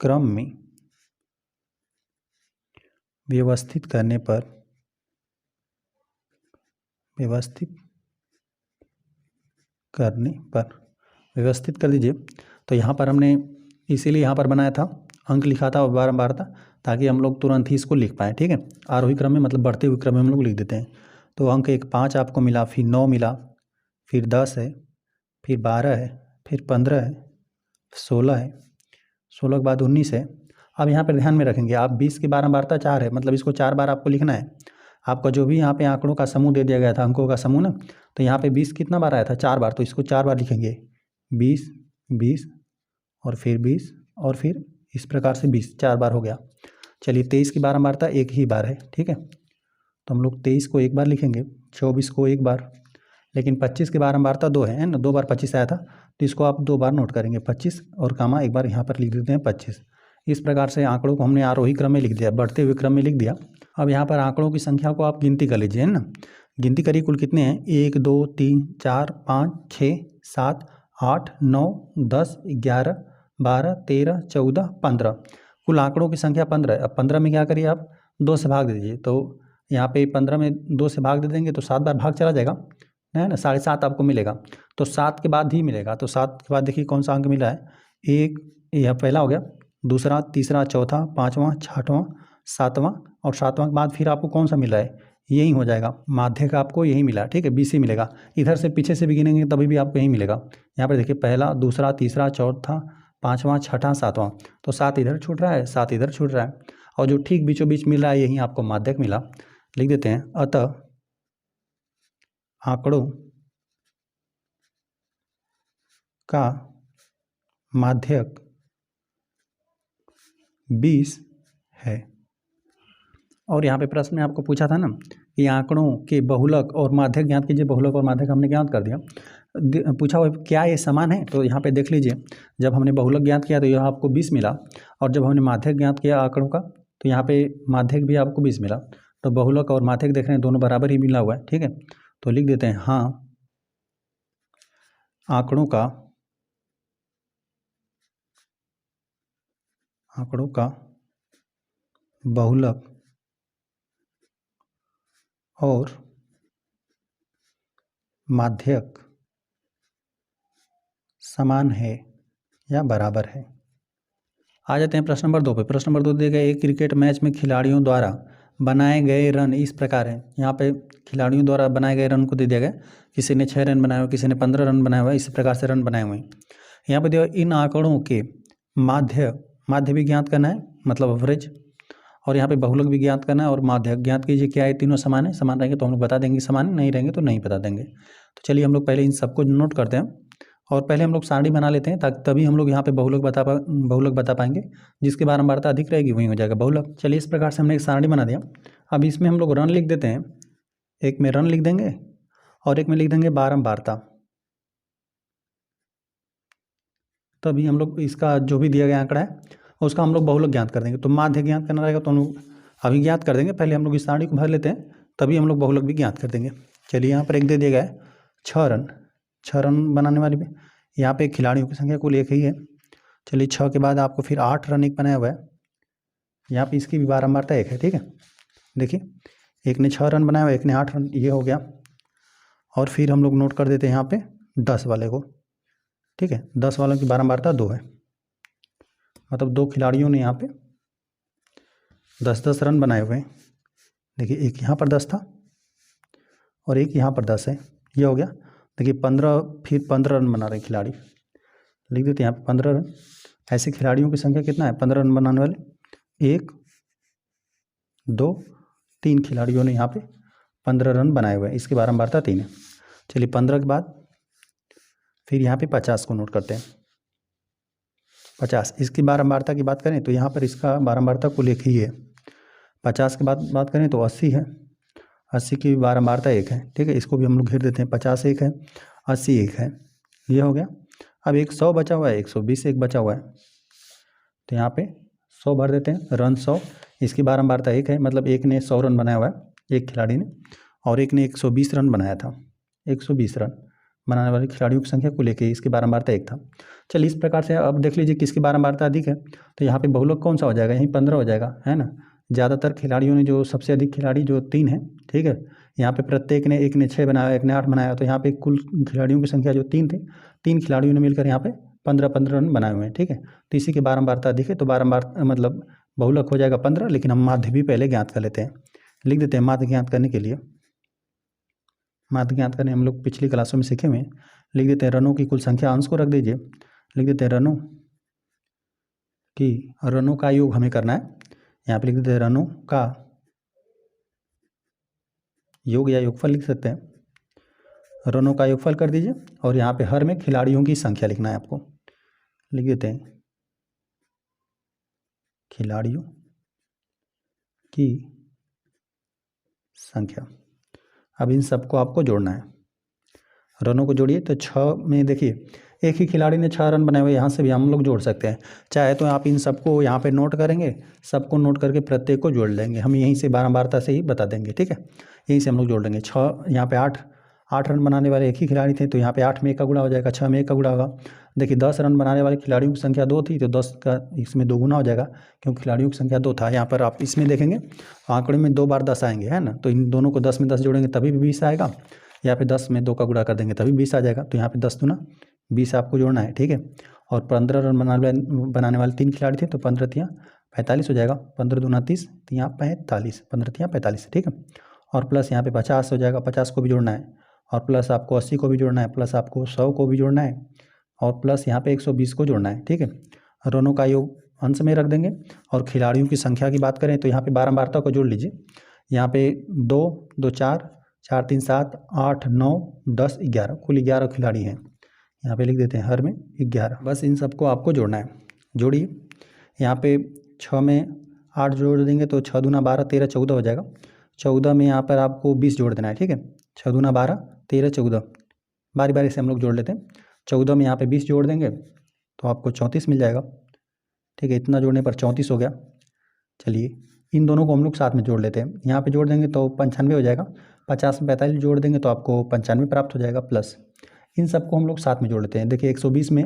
Speaker 1: क्रम में व्यवस्थित करने पर व्यवस्थित कर दीजिए। तो यहाँ पर हमने इसीलिए यहाँ पर बनाया था, अंक लिखा था और बारंबारता, ताकि हम लोग तुरंत ही इसको लिख पाएँ। ठीक है, आरोही क्रम में मतलब बढ़ते हुए क्रम में हम लोग लिख देते हैं। तो अंक 1 5 आपको मिला, फिर 9 मिला, फिर 10 है, फिर 12 है, फिर 15 है, 16 है, 16 के बाद 19 है। अब यहाँ पर ध्यान में रखेंगे आप 20 की बारंबारता 4 है, मतलब इसको 4 बार आपको लिखना है। आपका जो भी यहाँ पे आंकड़ों का समूह दे दिया गया था, अंकों का समूह ना, तो यहाँ पे 20 कितना बार आया था, 4 बार, तो इसको 4 बार लिखेंगे, 20 20 और फिर 20 और फिर इस प्रकार से 20 4 बार हो गया। चलिए 23 की बारंबारता 1 ही बार है। ठीक है, तो हम लोग 23 को 1 बार लिखेंगे, 24 को 1 बार, लेकिन 25 की बारंबारता 2 है ना, 2 बार 25 आया था, तो इसको आप 2 बार नोट करेंगे, 25 और कामा 1 बार यहाँ पर लिख देते हैं 25। इस प्रकार से आंकड़ों को हमने आरोही क्रम में लिख दिया, बढ़ते हुए क्रम में लिख दिया। अब यहाँ पर आंकड़ों की संख्या को आप गिनती कर लीजिए, है ना, गिनती करिए कुल कितने हैं, 1 2 3 4 5 6 7 8 9 10 11 12 13 14 15, कुल आंकड़ों की संख्या 15 है। अब 15 में क्या करिए आप 2 से भाग दे दीजिए, तो यहाँ पे 15 में 2 से भाग दे देंगे तो 7 बार भाग चला जाएगा, है ना, 7.5 आपको मिलेगा, तो 7 के बाद ही मिलेगा। तो 7 के बाद देखिए कौन सा अंक मिला है, 1, यह पहला हो गया, दूसरा, तीसरा, चौथा, 5वां, 6वां, 7वां और 7वां के बाद फिर आपको कौन सा मिला है, यही हो जाएगा माध्यक, आपको यही मिला। ठीक है, 20 ही मिलेगा। इधर से पीछे से भी गिनेंगे तभी भी आपको यही मिलेगा। यहाँ पर देखिए पहला, दूसरा, तीसरा, चौथा, 5वां, 6वां, 7वां, तो 7 इधर छूट रहा है, 7 इधर छूट रहा है, और जो ठीक बीचों बीच मिल रहा है यही आपको माध्यक मिला। लिख देते हैं अतः आंकड़ों का माध्यक 20 है। और यहाँ पे प्रश्न में आपको पूछा था ना कि आंकड़ों के बहुलक और माध्यक ज्ञात कीजिए, बहुलक और माध्यक हमने ज्ञात कर दिया, पूछा हुआ क्या ये समान है, तो यहाँ पे देख लीजिए, जब हमने बहुलक ज्ञात किया तो यहाँ आपको 20 मिला, और जब हमने माध्यक ज्ञात किया आंकड़ों का तो यहाँ पे माध्यक भी आपको 20 मिला। तो बहुलक और माध्यक देख रहे हैं दोनों बराबर ही मिला हुआ है। ठीक है, तो लिख देते हैं हाँ आंकड़ों का बहुलक और माध्यक समान है या बराबर है। आ जाते हैं प्रश्न नंबर 2 पे। प्रश्न नंबर 2 दिया गया, एक क्रिकेट मैच में खिलाड़ियों द्वारा बनाए गए रन इस प्रकार हैं। यहाँ पे खिलाड़ियों द्वारा बनाए गए रन को दे दिया गया, किसी ने 6 रन बनाए हुए, किसी ने 15 रन बनाए हुए, इस प्रकार से रन बनाए हुए हैं। यहाँ पे दिया इन आंकड़ों के माध्य भी ज्ञात करना है, मतलब एवरेज, और यहाँ पे बहुलक भी ज्ञात करना है और माध्यक ज्ञात कीजिए। क्या ये तीनों समान है, समान रहेंगे तो हम लोग बता देंगे समान, नहीं रहेंगे तो नहीं बता देंगे। तो चलिए हम लोग पहले इन सबको नोट करते हैं और पहले हम लोग सारणी बना लेते हैं, ताकि तभी हम लोग यहाँ पे बहुलक बता पाएंगे। जिसकी बारंबारता अधिक रहेगी वही हो जाएगा बहुलक। चलिए इस प्रकार से हमने एक सारणी बना दिया। अब इसमें हम लोग रन लिख देते हैं, एक में रन लिख देंगे और एक में लिख देंगे बारंबारता, तभी हम लोग इसका जो भी दिया गया आंकड़ा है उसका हम लोग बहुलक ज्ञात कर देंगे। तो माध्य ज्ञात करना रहेगा तो हम लोग अभी ज्ञात कर देंगे, पहले हम लोग इस सारणी को भर लेते हैं, तभी हम लोग बहुलक भी ज्ञात कर देंगे। चलिए यहाँ पर एक दे दिया गया है 6 रन बनाने वाली भी, यहाँ पे खिलाड़ियों की संख्या कुल 1 ही है। चलिए 6 के बाद आपको फिर 8 रन एक बनाया हुआ है, यहाँ पे इसकी भी बारंबारता 1 है। ठीक है, देखिए एक ने 6 रन बनाया हुआ, एक ने 8 रन, ये हो गया। और फिर हम लोग नोट कर देते हैं यहाँ पे 10 वाले को, ठीक है। 10 वालों की बारंबारता 2 है, मतलब 2 खिलाड़ियों ने यहाँ पे 10-10 रन बनाए हुए हैं। देखिए एक यहाँ पर 10 था और एक यहाँ पर 10 है, ये हो गया। देखिए 15, फिर 15 रन बना रहे खिलाड़ी, लिख देते हैं यहाँ पे 15 रन। ऐसे खिलाड़ियों की संख्या कितना है 15 रन बनाने वाले, 1 2 3 खिलाड़ियों ने यहाँ पे 15 रन बनाए हुए हैं, इसकी बारंबारता 3 है। चलिए 15 के बाद फिर यहाँ पे 50 को नोट करते हैं। 50, इसकी बारंबारता की बात करें तो यहाँ पर इसका बारंबारता कुल 1 ही है। 50 के बाद बात करें तो 80 है, 80 की बारंबारता 1 है, ठीक है। इसको भी हम लोग घेर देते हैं, 50 1 है, 80 1 है, ये हो गया। अब एक 100 बचा हुआ है, 120 एक बचा हुआ है, तो यहाँ पे 100 भर देते हैं। रन 100, इसकी बारंबारता 1 है, मतलब एक ने 100 रन बनाया हुआ है एक खिलाड़ी ने, और एक ने 120 रन बनाया था। 120 रन बनाने वाले खिलाड़ियों की संख्या को लेके इसकी बारंबारता 1 था। चलिए इस प्रकार से अब देख लीजिए किसकी बारंबारता अधिक है, तो यहाँ पे बहुलक कौन सा हो जाएगा, यहीं 15 हो जाएगा, है ना। ज़्यादातर खिलाड़ियों ने जो सबसे अधिक खिलाड़ी जो 3 है, ठीक है। यहाँ पे प्रत्येक ने, एक ने 6 बनाया, एक ने 8 बनाया, तो यहाँ पे कुल खिलाड़ियों की संख्या जो 3 थे, 3 खिलाड़ियों ने मिलकर यहाँ पे 15-15 रन बनाए हुए हैं, ठीक है। तो इसी की बारंबारता अधिक है, तो बारंबार मतलब बहुलक हो जाएगा 15, लेकिन हम माध्य भी पहले ज्ञात कर लेते हैं। लिख देते हैं माध्य ज्ञात करने के लिए, माध्य ज्ञात करने हम लोग पिछली क्लासों में सीखे हुए हैं। लिख देते हैं रनों की कुल संख्या, अंश को रख दीजिए, लिख देते हैं रनों का योग हमें करना है। यहाँ पे लिख देते हैं रनों का योग या योगफल लिख सकते हैं, रनों का योगफल कर दीजिए। और यहाँ पे हर में खिलाड़ियों की संख्या लिखना है आपको, लिख देते हैं खिलाड़ियों की संख्या। अब इन सबको आपको जोड़ना है, रनों को जोड़िए। तो 6 में देखिए एक ही खिलाड़ी ने 6 रन बनाए हुए, यहाँ से भी हम लोग जोड़ सकते हैं। चाहे तो आप इन सबको यहाँ पे नोट करेंगे, सबको नोट करके प्रत्येक को जोड़ लेंगे, हम यहीं से बारंबारता से ही बता देंगे, ठीक है। यहीं से हम लोग जोड़ लेंगे। 6 यहाँ पे 8 रन बनाने वाले एक ही खिलाड़ी थे, तो यहाँ पे 8 में 1 का गुणा हो जाएगा, 6 में 1 का गुणा होगा। देखिए 10 रन बनाने वाले खिलाड़ियों की संख्या 2 थी, तो 10 का इसमें 2 गुना हो जाएगा, क्योंकि खिलाड़ियों की संख्या 2 था। यहाँ पर आप इसमें देखेंगे आंकड़े में 2 बार 10 आएंगे, है ना। तो इन दोनों को 10 में 10 जोड़ेंगे तभी भी 20 आएगा, यहाँ पे 10 में 2 का गुणा कर देंगे तभी 20 आ जाएगा। तो यहाँ पे 10 दूना 20 आपको जोड़ना है, ठीक है। और 15 रन बनाने वाले 3 खिलाड़ी थे, तो 15 तियाँ 45 हो जाएगा, 15 दूना 30, तियाँ 45, 15 तियाँ 45, ठीक है। और प्लस यहाँ पे 50 हो जाएगा, 50 को भी जोड़ना है, और प्लस आपको 80 को भी जोड़ना है, प्लस आपको 100 को भी जोड़ना है, और प्लस यहाँ पे 120 को जोड़ना है, ठीक है। रनों का योग अंश में रख देंगे। और खिलाड़ियों की संख्या की बात करें तो यहाँ पे बारंबारता को जोड़ लीजिए। यहाँ पे 2 2 4 4 3 7 8 9 10 11, कुल 11 खिलाड़ी हैं। यहाँ पे लिख देते हैं हर में 11, बस इन सबको आपको जोड़ना है। जोड़िए, यहाँ पे 6 में 8 जोड़ देंगे तो 6 दूना 12 13 14 हो जाएगा। 14 में यहाँ पर आपको 20 जोड़ देना है, ठीक है। 6 दूना 12 13 14, बारी बारी से हम लोग जोड़ लेते हैं। 14 में यहाँ पे 20 जोड़ देंगे तो आपको 34 मिल जाएगा, ठीक है। इतना जोड़ने पर 34 हो गया। चलिए इन दोनों को हम लोग साथ में जोड़ लेते हैं, यहाँ पे जोड़ देंगे तो 95 हो जाएगा। 50 में 45 जोड़ देंगे तो आपको 95 प्राप्त हो जाएगा, प्लस इन सबको हम लोग साथ में जोड़ लेते हैं। देखिए 120 में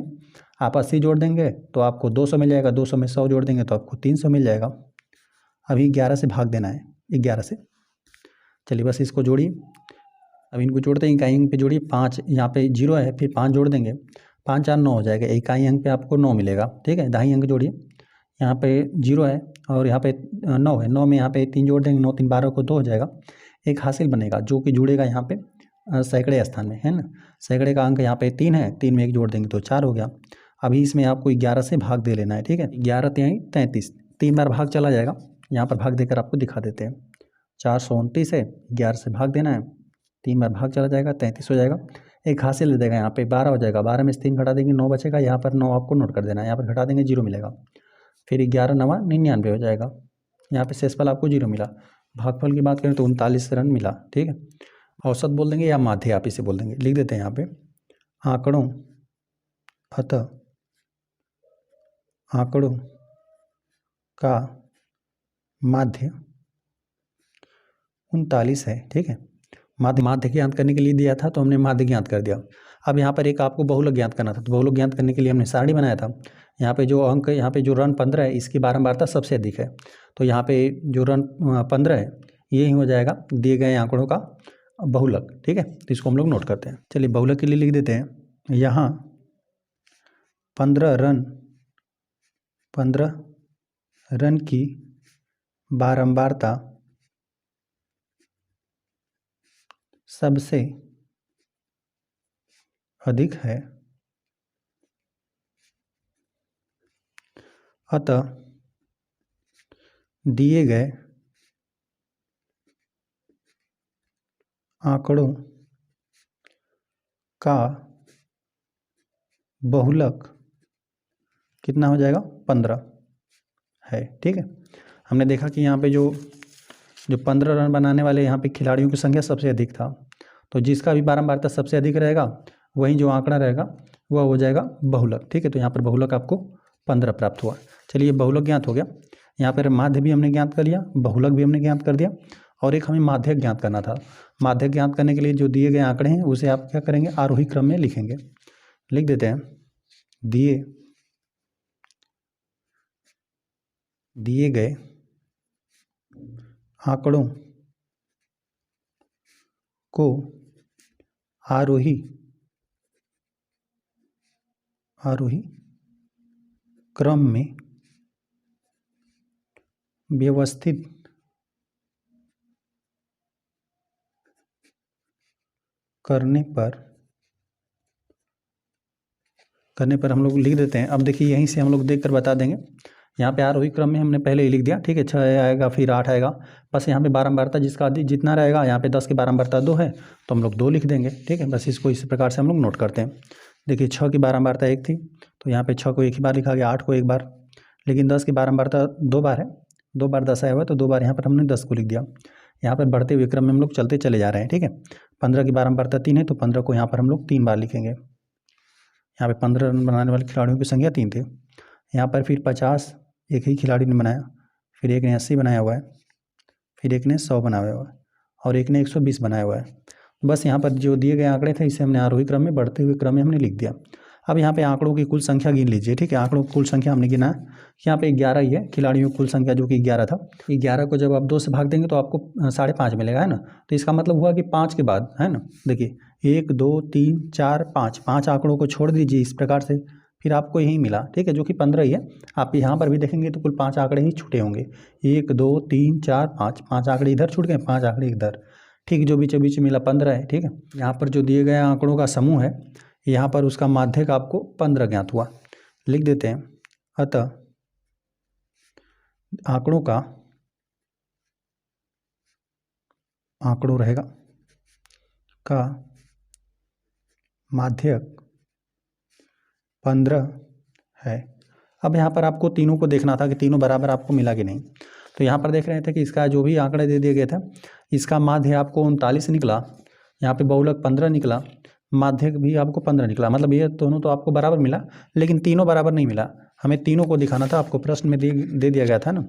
Speaker 1: आप 80 जोड़ देंगे तो आपको 200 मिल जाएगा, 200 में 100 जोड़ देंगे तो आपको 300 मिल जाएगा। अभी 11 से भाग देना है, 11 से। चलिए बस इसको जोड़िए। अब इनको जोड़ते हैं, इकाई अंक पे जोड़िए। 5 यहाँ पे 0 है, फिर 5 जोड़ देंगे, 5 4 9 हो जाएगा। इकाई अंक पे आपको 9 मिलेगा, ठीक है। दहाई अंक जोड़िए, यहाँ पे 0 है और यहाँ पे 9 है। 9 में यहाँ पे 3 जोड़ देंगे, 9 3 12 को 2 हो जाएगा। एक हासिल बनेगा जो कि जुड़ेगा यहाँ पे सैकड़े स्थान में, है ना। सैकड़े का अंक यहाँ पे 3 है, 3 में 1 जोड़ देंगे तो 4 हो गया। अभी इसमें आपको 11 से भाग दे लेना है, ठीक है। 11 तिहाई 33, 3 बार भाग चला जाएगा। यहाँ पर भाग देकर आपको दिखा देते हैं। 429 है, 11 से भाग देना है, 3 बार भाग चला जाएगा, 33 हो जाएगा। एक हासिल दे देगा, यहाँ पे 12 हो जाएगा। 12 में से 3 घटा देंगे, 9 बचेगा। यहाँ पर 9 आपको नोट कर देना है, यहाँ पर घटा देंगे 0 मिलेगा। फिर 11 9 99 हो जाएगा। यहाँ पे शेषफल आपको 0 मिला। भागफल की बात करें तो 39 रन मिला, ठीक है। औसत बोल देंगे या माध्य आप इसे बोल देंगे। लिख देते हैं यहाँ पे आंकड़ों का माध्य 39 है, ठीक है। माध्य ज्ञात करने के लिए दिया था तो हमने माध्य ज्ञात कर दिया। अब यहाँ पर एक आपको बहुलक ज्ञात करना था, तो बहुलक ज्ञात करने के लिए हमने सारणी बनाया था। यहाँ पे जो अंक, यहाँ पे जो रन 15 है, इसकी बारंबारता सबसे अधिक है। तो यहाँ पे जो रन 15 है, यही हो जाएगा दिए गए आंकड़ों का बहुलक। ठीक है, तो इसको हम लोग नोट करते हैं। चलिए बहुलक के लिए लिख देते हैं, यहाँ 15 रन की बारंबारता सबसे अधिक है, अतः दिए गए आंकड़ों का बहुलक कितना हो जाएगा, 15 है। ठीक है, हमने देखा कि यहाँ पे जो 15 रन बनाने वाले यहाँ पे खिलाड़ियों की संख्या सबसे अधिक था, तो जिसका भी बारंबारता सबसे अधिक रहेगा वही जो आंकड़ा रहेगा वह हो जाएगा बहुलक। ठीक है, तो यहाँ पर बहुलक आपको 15 प्राप्त हुआ। चलिए बहुलक ज्ञात हो गया। यहाँ पर माध्य भी हमने ज्ञात कर लिया, बहुलक भी हमने ज्ञात कर दिया, और एक हमें माध्यक ज्ञात करना था। माध्यक ज्ञात करने के लिए जो दिए गए आंकड़े हैं उसे आप क्या करेंगे, आरोही क्रम में लिखेंगे। लिख देते हैं, दिए गए आंकड़ों को आरोही क्रम में व्यवस्थित करने पर हम लोग लिख देते हैं। अब देखिए यहीं से हम लोग देख कर बता देंगे। यहाँ पे आरोही क्रम में हमने पहले ही लिख दिया। ठीक है, 6 आएगा, फिर 8 आएगा, बस यहाँ पे बारंबारता जिसका जितना रहेगा, यहाँ पे 10 की बारंबारता 2 है तो हम लोग 2 लिख देंगे। ठीक है, बस इसको इस प्रकार से हम लोग नोट करते हैं। देखिए 6 की बारंबारता 1 थी तो यहाँ पे 6 को एक ही बार लिखा गया, 8 को एक बार, लेकिन 10 की बारंबारता 2 बार है, 2 बार 10 आया हुआ तो 2 बार यहाँ पर हमने 10 को लिख दिया। यहाँ पर बढ़ते हुए क्रम में हम लोग चलते चले जा रहे हैं। ठीक है, 15 की बारंबारता 3 है तो 15 को यहाँ पर हम लोग 3 बार लिखेंगे। यहाँ पे 15 रन बनाने वाले खिलाड़ियों की संख्या 3 थी। यहाँ पर फिर 50 एक ही खिलाड़ी ने बनाया, फिर एक ने 80 बनाया हुआ है, फिर एक ने 100 बनाया हुआ है, और एक ने 120 बनाया हुआ है। बस यहाँ पर जो दिए गए आंकड़े थे इसे हमने आरोही क्रम में बढ़ते हुए क्रम में हमने लिख दिया। अब यहाँ पे आंकड़ों की कुल संख्या गिन लीजिए। ठीक है, आंकड़ों की कुल संख्या हमने गिना, यहाँ पे 11 ही है, खिलाड़ियों की कुल संख्या जो कि 11 था। 11 को जब आप 2 से भाग देंगे तो आपको 5.5 मिलेगा, है ना। तो इसका मतलब हुआ कि 5 के बाद, है ना, देखिए 1 2 3 4 5 आंकड़ों को छोड़ दीजिए इस प्रकार से, फिर आपको यही मिला। ठीक है, जो कि 15 ही है। आप यहाँ पर भी देखेंगे तो कुल 5 आंकड़े ही छूटे होंगे, 1 2 3 4 5 आंकड़े इधर छूट गए, 5 आंकड़े इधर। ठीक, जो बीचों बीच मिला 15 है। ठीक है, यहाँ पर जो दिए गए आंकड़ों का समूह है, यहाँ पर उसका माध्यक आपको 15 ज्ञात हुआ। लिख देते हैं, अतः आंकड़ों रहेगा का माध्यक 15 है। अब यहाँ पर आपको तीनों को देखना था कि तीनों बराबर आपको मिला कि नहीं। तो यहाँ पर देख रहे थे कि इसका जो भी आंकड़े दे दिया गया था, इसका माध्य आपको 39 निकला, यहाँ पे बहुलक 15 निकला, माध्यक भी आपको 15 निकला। मतलब ये दोनों तो आपको बराबर मिला, लेकिन तीनों बराबर नहीं मिला। हमें तीनों को दिखाना था, आपको प्रश्न में दे दिया गया था ना,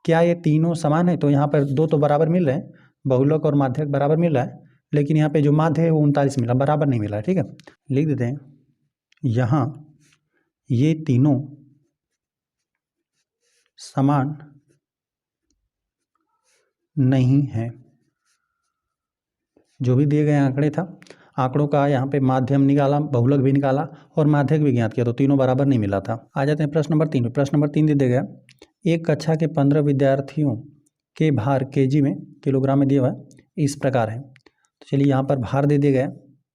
Speaker 1: क्या ये तीनों समान है। तो यहाँ पर 2 तो बराबर मिल रहे हैं, बहुलक और माध्यक बराबर मिल रहा है, लेकिन यहाँ पे जो माध्य है वो 39 मिला, बराबर नहीं मिला। ठीक है, लिख देते हैं, यहाँ ये तीनों समान नहीं है। जो भी दिए गए आंकड़े था, आंकड़ों का यहाँ पे माध्यम निकाला, बहुलक भी निकाला और माध्यक भी ज्ञात किया, तो तीनों बराबर नहीं मिला था। आ जाते हैं प्रश्न नंबर 3। प्रश्न नंबर 3 दे दिया गया, एक कक्षा के 15 विद्यार्थियों के भार केजी में, किलोग्राम में दिया हुआ है, इस प्रकार है। तो चलिए यहाँ पर भार दे दिया गया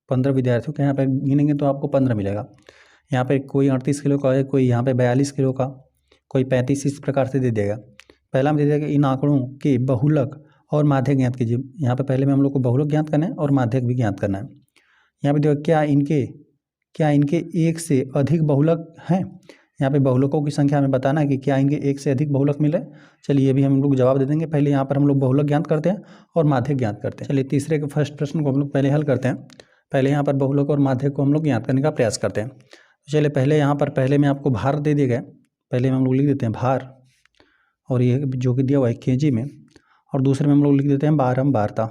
Speaker 1: 15 विद्यार्थियों के, यहाँ पर गिनेंगे तो आपको 15 मिलेगा। यहाँ पर कोई 38 किलो का है, कोई यहाँ पर 42 किलो का, कोई 35, इस प्रकार से दे देगा। पहला में दे देगा इन आंकड़ों के बहुलक और माध्यक ज्ञात कीजिए। यहाँ पे पहले में हम लोग को बहुलक ज्ञात करना है और माध्यक भी ज्ञात करना है। यहाँ पे देखो क्या इनके एक से अधिक बहुलक हैं। यहाँ पे बहुलकों की संख्या हमें बताना है कि क्या इनके एक से अधिक बहुलक मिले। चलिए ये भी हम लोग जवाब दे देंगे। पहले यहाँ पर हम लोग बहुलक ज्ञात करते हैं और माध्यक ज्ञात करते हैं। चलिए तीसरे के फर्स्ट प्रश्न को हम लोग पहले हल करते हैं। पहले यहाँ पर बहुलक और माध्यक को हम लोग ज्ञात करने का प्रयास करते हैं। चलिए पहले यहाँ पर पहले में आपको भार दे दिए गए, पहले में हम लोग लिख देते हैं भार, और ये जो कि दिया हुआ है केजी में, और दूसरे में हम लोग लिख देते हैं बारंबारता।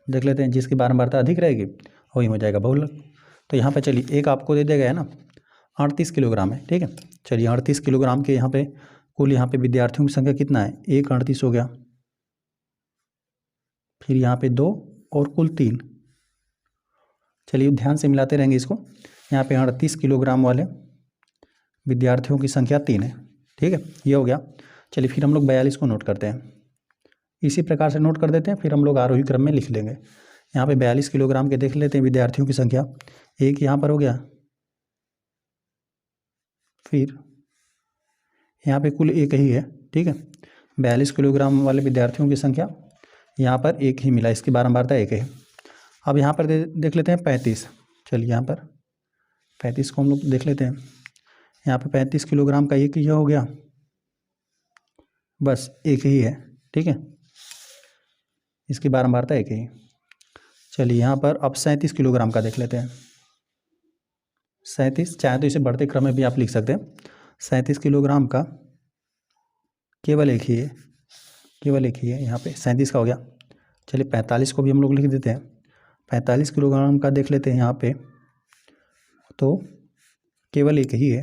Speaker 1: देख लेते हैं, जिसकी बारंबारता अधिक रहेगी वही हो जाएगा बहुलक। तो यहाँ पे चलिए एक आपको दे दिया गया है ना, 38 किलोग्राम है। ठीक है, चलिए 38 किलोग्राम के यहाँ पे कुल यहाँ पे विद्यार्थियों की संख्या कितना है, 138 हो गया, फिर यहाँ पे 2 और कुल 3। चलिए ध्यान से मिलाते रहेंगे इसको। यहाँ पे 38 किलोग्राम वाले विद्यार्थियों की संख्या 3 है, ठीक है, ये हो गया। चलिए फिर हम लोग 42 को नोट करते हैं, इसी प्रकार से नोट कर देते हैं, फिर हम लोग आरोही क्रम में लिख लेंगे। यहाँ पे 42 किलोग्राम के देख लेते हैं विद्यार्थियों की संख्या। एक यहाँ पर हो गया, फिर यहाँ पे कुल एक ही है, ठीक है। 42 किलोग्राम वाले विद्यार्थियों की संख्या यहाँ पर एक ही मिला, इसकी बारंबारता एक है। अब यहाँ पर देख लेते हैं 35। चलिए यहाँ पर 35 को हम लोग देख लेते हैं। यहाँ पर 35 किलोग्राम का एक ही हो गया, बस एक ही है, ठीक है, इसकी बारंबारता एक ही। चलिए यहाँ पर अब 37 किलोग्राम का देख लेते हैं। 37, चाहे तो इसे बढ़ते क्रम में भी आप लिख सकते हैं। 37 किलोग्राम का केवल एक ही है, केवल एक ही है, यहाँ पे 37 का हो गया। चलिए 45 को भी हम लोग लिख देते हैं। 45 किलोग्राम का देख लेते हैं यहाँ पे, तो केवल एक ही है।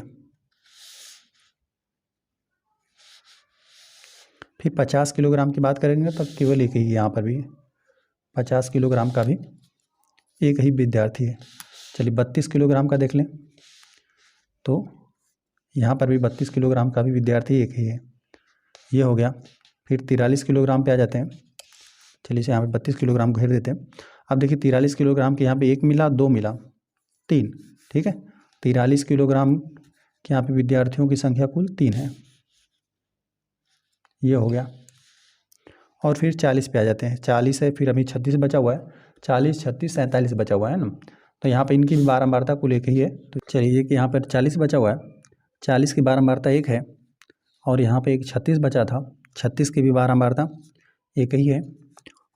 Speaker 1: फिर 50 किलोग्राम की बात करेंगे तो केवल एक ही है, यहाँ पर भी 50 किलोग्राम का भी एक ही विद्यार्थी है। चलिए 32 किलोग्राम का देख लें, तो यहाँ पर भी 32 किलोग्राम का भी विद्यार्थी एक ही है, ये हो गया। फिर 43 किलोग्राम पे आ जाते हैं। चलिए इसे यहाँ पे 32 किलोग्राम घेर देते हैं। अब देखिए 43 किलोग्राम के यहाँ पे एक मिला, 2 मिला, 3, ठीक है। 43 किलोग्राम के यहाँ पे विद्यार्थियों की संख्या कुल 3 है, ये हो गया। और फिर 40 पे आ जाते हैं। 40 है, फिर अभी 36 बचा हुआ है, 40, 36, 47 बचा हुआ है ना, तो यहाँ पे इनकी भी बारंबारता कुल एक ही है। तो चलिए कि यहाँ पर 40 बचा हुआ है, 40 की बारंबारता एक है, और यहाँ पे एक 36 बचा था, 36 की भी बारंबारता एक ही है,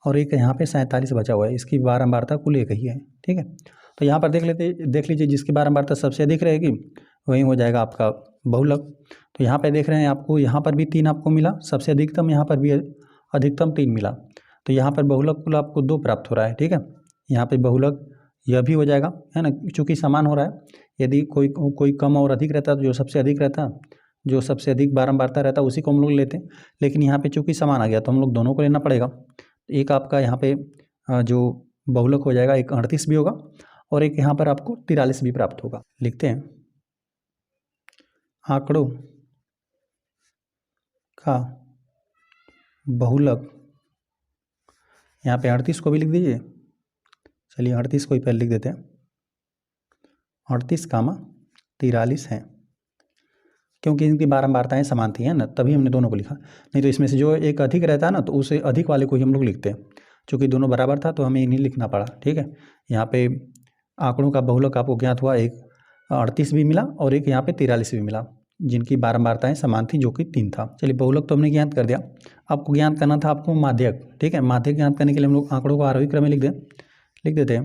Speaker 1: और एक यहाँ पे 47 बचा हुआ है, इसकी बारंबारता कुल एक ही है, ठीक है। तो यहाँ पर देख लीजिए जिसकी बारंबारता सबसे अधिक रहेगी वही हो जाएगा आपका बहुलक। तो यहाँ पे देख रहे हैं आपको, यहाँ पर भी 3 आपको मिला सबसे अधिकतम, यहाँ पर भी अधिकतम 3 मिला, तो यहाँ पर बहुलक कुल आपको 2 प्राप्त हो रहा है, ठीक है। यहाँ पे बहुलक यह भी हो जाएगा, है ना, चूँकि समान हो रहा है। यदि कोई कम और अधिक रहता तो जो सबसे अधिक रहता, जो सबसे अधिक बारंबारता रहता उसी को हम लोग लेते, लेकिन यहाँ पे चूँकि समान आ गया तो हम लोग दोनों को लेना पड़ेगा। एक आपका यहाँ पे जो बहुलक हो जाएगा, एक 38 भी होगा, और एक यहाँ पर आपको 43 भी प्राप्त होगा। लिखते हैं आंकड़ों का बहुलक, यहाँ पे 38 को भी लिख दीजिए। चलिए 38 को ही पहले लिख देते हैं, 38, 43 है, क्योंकि इनकी बारंबारताएँ समान थी, है ना, तभी हमने दोनों को लिखा। नहीं तो इसमें से जो एक अधिक रहता है ना, तो उसे अधिक वाले को ही हम लोग लिखते हैं। चूँकि दोनों बराबर था तो हमें इन्हीं लिखना पड़ा, ठीक है। यहाँ पे आंकड़ों का बहुलक आपको ज्ञात हुआ, एक 38 भी मिला और एक यहाँ पे 43 भी मिला, जिनकी बारंबारताएँ समान थी, जो कि 3 था। चलिए बहुलक तो हमने ज्ञात कर दिया, आपको ज्ञात करना था आपको माध्यक, ठीक है। माध्यक ज्ञात करने के लिए हम लोग आंकड़ों को आरोही क्रम में लिख देते हैं।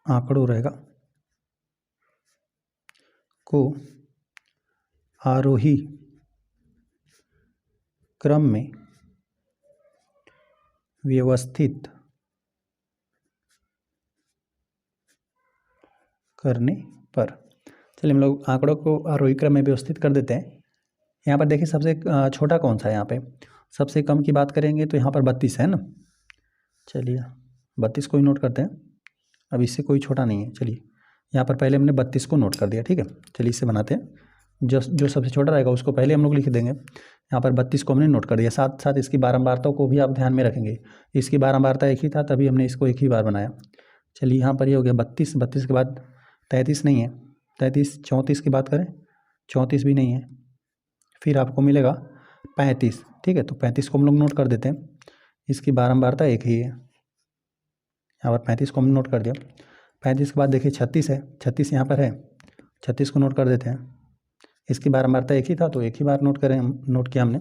Speaker 1: आंकड़ों रहेगा को आरोही क्रम में व्यवस्थित करने पर, चलिए हम लोग आंकड़ों को आरोही क्रम में व्यवस्थित कर देते हैं। यहाँ पर देखिए सबसे छोटा कौन सा है, यहाँ पे सबसे कम की बात करेंगे तो यहाँ पर 32 है ना। चलिए 32 को ही नोट करते हैं, अब इससे कोई छोटा नहीं है। चलिए यहाँ पर पहले हमने 32 को नोट कर दिया, ठीक है। चलिए इससे बनाते हैं, जो सबसे छोटा रहेगा उसको पहले हम लोग लिख देंगे। यहाँ पर 32 को हमने नोट कर दिया, साथ साथ इसकी बारंबारता को भी आप ध्यान में रखेंगे। इसकी बारंबारता एक ही था, तभी हमने इसको एक ही बार बनाया। चलिए यहाँ पर ये हो गया 32, 32 के बाद 33 नहीं है, 33, 34 की बात करें 34 भी नहीं है, फिर आपको मिलेगा 35, ठीक है। तो 35 को हम लोग नोट कर देते हैं, इसकी बारंबारता एक ही है। यहाँ पर 35 को हम नोट कर दिया। 35 के बाद देखिए 36 है, 36 यहाँ पर है, 36 को नोट कर देते हैं, इसकी बारंबारता एक ही था तो एक ही बार नोट किया हमने।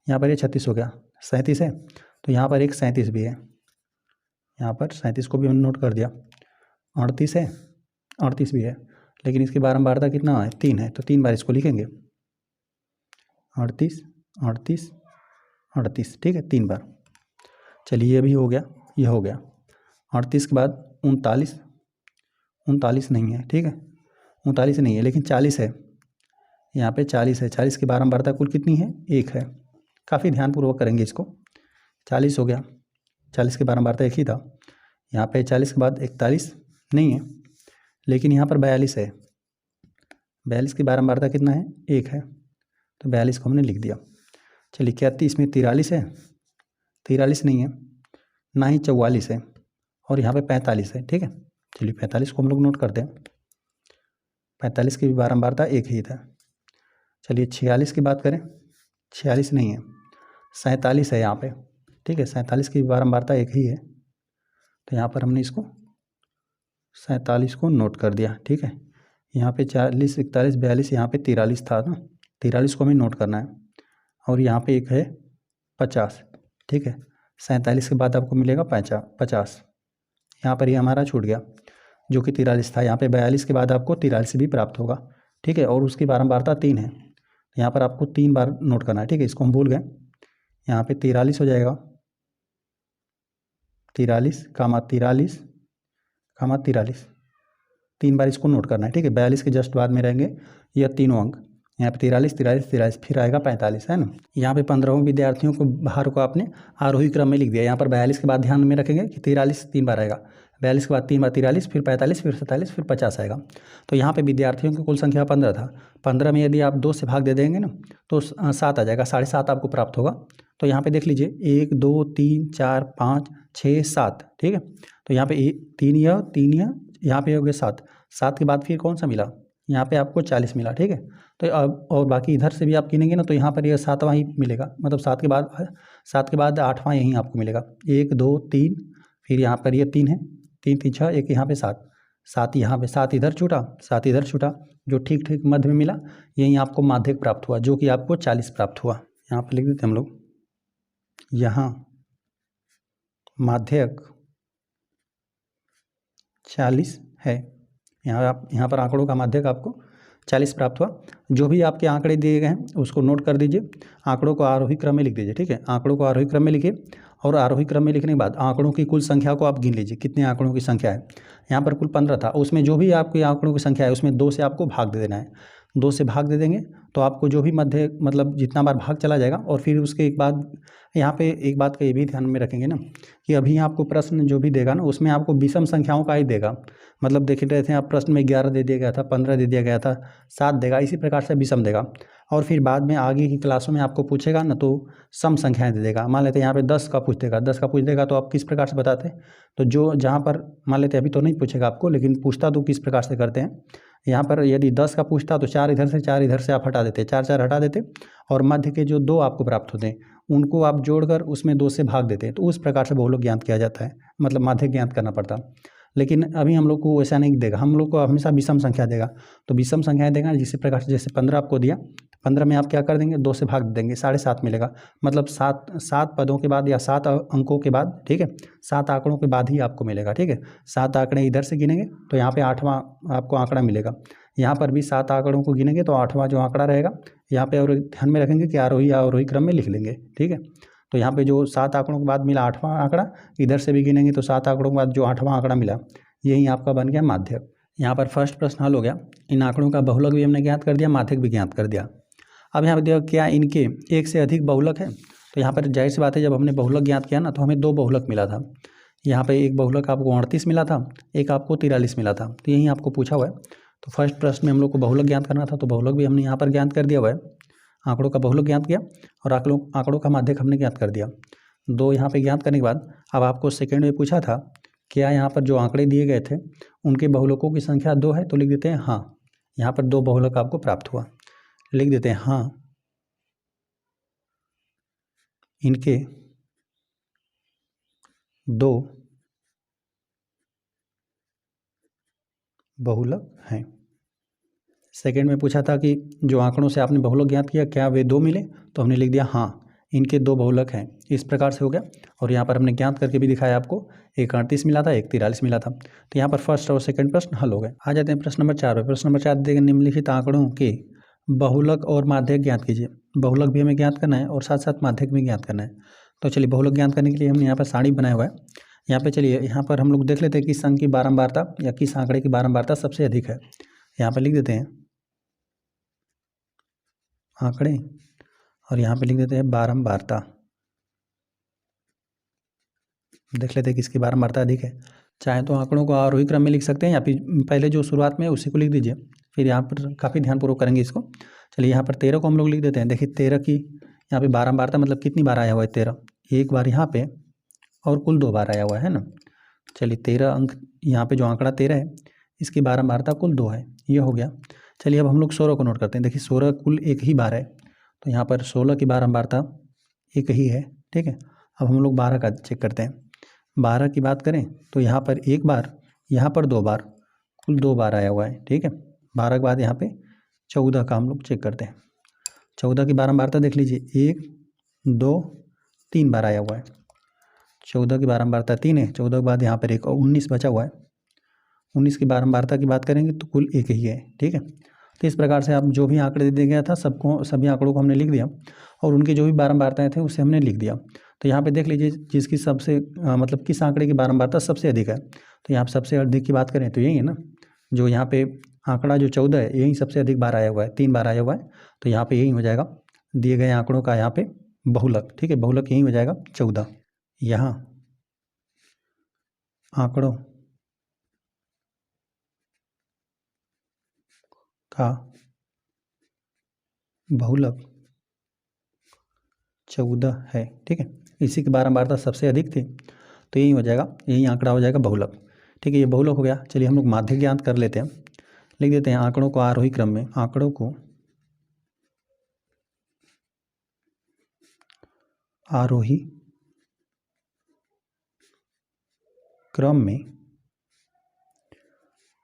Speaker 1: यहाँ पर ये 36 हो गया। 37 है तो यहाँ पर एक 37 भी है, यहाँ पर 37 को भी हमने नोट कर दिया। 38 है, 38 भी है, लेकिन इसकी बारंबारता कितना है, 3 है, तो 3 बार इसको लिखेंगे। 38, 38, 38, ठीक है, 3 बार। चलिए ये भी हो गया, ये हो गया। 38 के बाद 39, 39 नहीं है, ठीक है, 39 नहीं है, लेकिन 40 है। यहाँ पे 40 है। 40 की बारंबारता कुल कितनी है? 1 है। काफ़ी ध्यानपूर्वक करेंगे इसको। 40 हो गया, 40 की बारंबारता 1 ही था। यहाँ पे 40 के बाद 41 नहीं है, लेकिन यहाँ पर 42 है। 42 की बारंबारता कितना है? 1 है, तो 42 को हमने लिख दिया। चलिए, क्या इसमें 43 है? 43 नहीं है, ना ही 44 है, और यहाँ पे 45 है। ठीक है, चलिए 45 को हम लोग नोट करते हैं। 45 की भी बारंबारता 1 ही था। चलिए 46 की बात करें, 46 नहीं है, 47 है यहाँ पे। ठीक है, 47 की बारंबारता 1 ही है, तो यहाँ पर हमने इसको 47 को नोट कर दिया। ठीक है, यहाँ पे 40, 41, 42, यहाँ पे 43 था ना, 43 को हमें नोट करना है। और यहाँ पे एक है 50। ठीक है, 47 के बाद आपको मिलेगा 50। यहाँ पर ये हमारा छूट गया, जो कि 43 था। यहाँ पे 42 के बाद आपको 43 भी प्राप्त होगा। ठीक है, और उसकी बारंबारता 3 है, यहाँ पर आपको 3 बार नोट करना है। ठीक है, इसको हम भूल गए। यहाँ पे 43 हो जाएगा, 43, 3 बार इसको नोट करना है। ठीक है, 42 के जस्ट बाद में रहेंगे यह तीनों अंक। यहाँ पे 43, 43, 43, फिर आएगा 45, है ना। यहाँ पे 15 विद्यार्थियों को भार को आपने आरोही क्रम में लिख दिया। यहाँ पर 42 के बाद ध्यान में रखेंगे कि 43 3 बार आएगा, 42 के बाद 3 बार 43, फिर 45, फिर 47, फिर 50 आएगा। तो यहाँ पे विद्यार्थियों की कुल संख्या 15 था। 15 में यदि आप 2 से भाग दे देंगे ना, तो 7 आ जाएगा, 7.5 आपको प्राप्त होगा। तो यहाँ पे देख लीजिए, 1 2 3 4 5 6 7। ठीक है, तो यहाँ पे 3 यहाँ पे हो गया 7 के बाद फिर कौन सा मिला? यहाँ पे आपको 40 मिला। ठीक है, तो अब और बाकी इधर से भी आप गिनेंगे ना, तो यहाँ पर यह 7वां ही मिलेगा, मतलब 7 के बाद 8वां यहीं आपको मिलेगा। 1 2 3, फिर यहाँ पर ये 3 है, 3 3 6, एक यहाँ पे 7 यहाँ पे 7 इधर छूटा, जो ठीक ठीक मध्य में मिला, यहीं आपको माध्यक प्राप्त हुआ, जो कि आपको 40 प्राप्त हुआ। यहाँ पर लिख देते हम लोग, यहाँ माध्यक 40 है। यहाँ पर आंकड़ों का माध्यक आपको 40 प्राप्त हुआ। जो भी आपके आंकड़े दिए गए हैं उसको नोट कर दीजिए, आंकड़ों को आरोही क्रम में लिख दीजिए। ठीक है, आंकड़ों को आरोही क्रम में लिखिए, और आरोही क्रम में लिखने के बाद आंकड़ों की कुल संख्या को आप गिन लीजिए, कितने आंकड़ों की संख्या है। यहाँ पर कुल 15 था, उसमें जो भी आपके आंकड़ों की संख्या है उसमें 2 से आपको भाग दे देना है। 2 से भाग दे देंगे तो आपको जो भी मध्य, मतलब जितना बार भाग चला जाएगा। और फिर उसके एक बाद यहाँ पे एक बात का ये भी ध्यान में रखेंगे ना, कि अभी आपको प्रश्न जो भी देगा ना, उसमें आपको विषम संख्याओं का ही देगा। मतलब देख रहे थे आप, प्रश्न में 11 दे दिया गया था, 15 दे दिया गया था, 7 देगा, इसी प्रकार से विषम देगा। और फिर बाद में आगे की क्लासों में आपको पूछेगा ना, तो सम संख्याएं दे देगा। मान लेते हैं यहाँ पे 10 का पूछ देगा, तो आप किस प्रकार से बताते हैं? तो जो जहाँ पर मान लेते हैं, अभी तो नहीं पूछेगा आपको, लेकिन पूछता तो किस प्रकार से करते हैं। यहाँ पर यदि 10 का पूछता तो 4 इधर से 4 इधर से आप हटा देते, 4 4 हटा देते, और मध्य के जो 2 आपको प्राप्त होते हैं उनको आप जोड़कर उसमें 2 से भाग देते हैं। तो उस प्रकार से बहुलक ज्ञात किया जाता है, मतलब माध्यक ज्ञात करना पड़ता। लेकिन अभी हम लोग को वैसा नहीं देगा, हम लोग को हमेशा विषम संख्या देगा। तो विषम संख्याएं देगा, जिस प्रकार से जैसे 15 आपको दिया, 15 में आप क्या कर देंगे? 2 से भाग देंगे, 7.5 मिलेगा। मतलब 7 पदों के बाद या 7 अंकों के बाद, ठीक है, 7 आंकड़ों के बाद ही आपको मिलेगा। ठीक है, 7 आंकड़े इधर से गिनेंगे तो यहाँ पे 8वां आपको आंकड़ा मिलेगा। यहाँ पर भी 7 आंकड़ों को गिनेंगे तो 8वां जो आंकड़ा रहेगा यहाँ पे, और ध्यान में रखेंगे कि आरोही क्रम में लिख लेंगे। ठीक है, तो यहाँ पे जो 7 आंकड़ों के बाद मिला 8वां आंकड़ा, इधर से भी गिनेंगे तो 7 आंकड़ों के बाद जो 8वां आंकड़ा मिला, यही आपका बन गया माध्यक। यहाँ पर फर्स्ट प्रश्न हल हो गया। इन आंकड़ों का बहुलक भी हमने ज्ञात कर दिया, माध्यक भी ज्ञात कर दिया। अब यहाँ पर देखो, क्या इनके एक से अधिक बहुलक है? तो यहाँ पर जाहिर सी बात है, जब हमने बहुलक ज्ञात किया ना, तो हमें 2 बहुलक मिला था। यहाँ पे एक बहुलक आपको 38 मिला था, एक आपको 43 मिला था। तो यही आपको पूछा हुआ है। तो फर्स्ट प्रश्न में हम लोग को बहुलक ज्ञात करना था, तो बहुलक भी हमने यहाँ पर ज्ञात कर दिया हुआ है। आंकड़ों का बहुलक ज्ञात किया और आंकड़ों का माध्यक हमने ज्ञात कर दिया। 2 यहाँ पे ज्ञात करने के बाद अब आपको सेकंड में पूछा था, क्या यहाँ पर जो आंकड़े दिए गए थे उनके बहुलकों की संख्या 2 है? तो लिख देते हैं हाँ। यहाँ पर 2 बहुलक आपको प्राप्त हुआ, लिख देते हैं हाँ, इनके 2 बहुलक हैं। सेकंड में पूछा था कि जो आंकड़ों से आपने बहुलक ज्ञात किया, क्या वे 2 मिले? तो हमने लिख दिया हाँ, इनके 2 बहुलक हैं। इस प्रकार से हो गया। और यहाँ पर हमने ज्ञात करके भी दिखाया आपको, एक 38 मिला था, एक 43 मिला था। तो यहाँ पर फर्स्ट और सेकंड प्रश्न हल हो गए। आ जाते हैं प्रश्न नंबर 4 पे। प्रश्न नंबर 4 देखें, निम्नलिखित आंकड़ों के बहुलक और माध्यक ज्ञात कीजिए। बहुलक भी हमें ज्ञात करना है और साथ साथ माध्यक भी ज्ञात करना है। तो चलिए, बहुलक ज्ञात करने के लिए हमने यहाँ पर सारणी बनाया हुआ है। यहाँ पे चलिए, यहाँ पर हम लोग देख लेते हैं किस अंक की बारंबारता या किस आंकड़े की बारंबारता सबसे अधिक है। यहाँ पर लिख देते हैं आंकड़े और यहाँ पे लिख देते हैं बारंबारता। देख लेते हैं किसकी बारंबारता अधिक है। चाहे तो आंकड़ों को आरोही क्रम में लिख सकते हैं या फिर पहले जो शुरुआत में उसी को लिख दीजिए, फिर यहाँ पर काफ़ी ध्यानपूर्वक करेंगे इसको। चलिए यहाँ पर 13 को हम लोग लिख देते हैं। देखिए 13 की यहाँ पे बारंबारता मतलब कितनी बार आया हुआ है 13, एक बार यहाँ पे और कुल 2 बार आया हुआ है ना। चलिए 13 अंक यहाँ पे जो आंकड़ा 13 है इसकी बारंबारता कुल 2 है, ये हो गया। चलिए अब हम लोग 16 को नोट करते हैं। देखिए 16 कुल एक ही बार है तो यहाँ पर 16 की बारंबारता एक ही है, ठीक है। अब हम लोग 12 का चेक करते हैं। 12 की बात करें तो यहाँ पर एक बार, यहाँ पर 2 बार, कुल 2 बार आया हुआ है, ठीक है। 12 के बाद यहाँ पे 14 का हम लोग चेक करते हैं। 14 की बारंबारता देख लीजिए 1 2 3 बार आया हुआ है। 14 की बारंबारता 3 है। 14 के बाद यहाँ पर एक 19 बचा हुआ है। 19 की बारंबारता की बात करेंगे तो कुल एक ही है, ठीक है। तो इस प्रकार से आप जो भी आंकड़े दे गया था सभी आंकड़ों को हमने लिख दिया और उनकी जो भी बारंबारताएँ थे उसे हमने लिख दिया। तो यहाँ पे देख लीजिए जिसकी सबसे मतलब किस आंकड़े की बारंबारता सबसे अधिक है, तो यहाँ सबसे अधिक की बात करें तो यही है ना, जो यहाँ पे आंकड़ा जो 14 है यही सबसे अधिक बार आया हुआ है, 3 बार आया हुआ है। तो यहाँ पे यही हो जाएगा दिए गए आंकड़ों का यहाँ पे बहुलक, ठीक है। बहुलक यही हो जाएगा 14। यहाँ आंकड़ों का बहुलक 14 है, ठीक है। इसी की बारंबारता सबसे अधिक थी तो यही हो जाएगा, यही आंकड़ा हो जाएगा बहुलक, ठीक है। ये बहुलक हो गया। चलिए हम लोग माध्य ज्ञात कर लेते हैं। लिख देते हैं आंकड़ों को आरोही क्रम में, आंकड़ों को आरोही क्रम में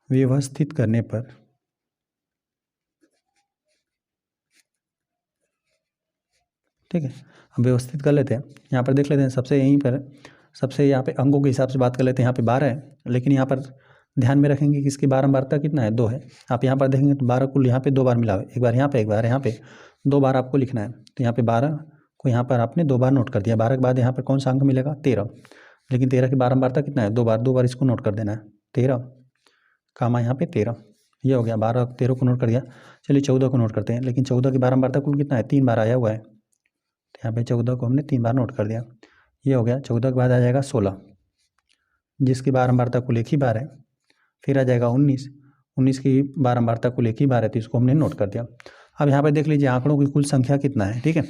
Speaker 1: व्यवस्थित करने पर ठीक है। अब व्यवस्थित कर लेते हैं। यहाँ पर देख लेते हैं सबसे यहीं पर सबसे यहाँ पे अंकों के हिसाब से बात कर लेते हैं। यहाँ पे 12 है, लेकिन यहाँ पर ध्यान में रखेंगे कि इसकी बारंबारता कितना है 2 है। आप यहाँ पर देखेंगे तो 12 कुल यहाँ पे 2 बार मिला है, एक बार यहाँ पे एक बार यहाँ पे, 2 बार आपको लिखना है। तो यहाँ पे 12 को यहाँ पर आपने 2 बार नोट कर दिया। 12 के बाद यहाँ पर कौन सा अंक मिलेगा 13, लेकिन 13 की बारंबारता कितना है 2 बार, 2 बार इसको नोट कर देना है। 13 कामा यहाँ पे 13, ये हो गया। 12 13 को नोट कर दिया। चलिए 14 को नोट करते हैं, लेकिन 14 की बारंबारता कुल कितना है 3 बार आया हुआ है। तो यहाँ पे 14 को हमने 3 बार नोट कर दिया, ये हो गया। 14 के बाद आ जाएगा 16 जिसकी बारंबारता कुल एक ही बार है। फिर आ जाएगा 19 की बारंबारता कुल एक ही बार है तो इसको हमने नोट कर दिया। अब यहाँ पर देख लीजिए आंकड़ों की कुल संख्या कितना है, ठीक है।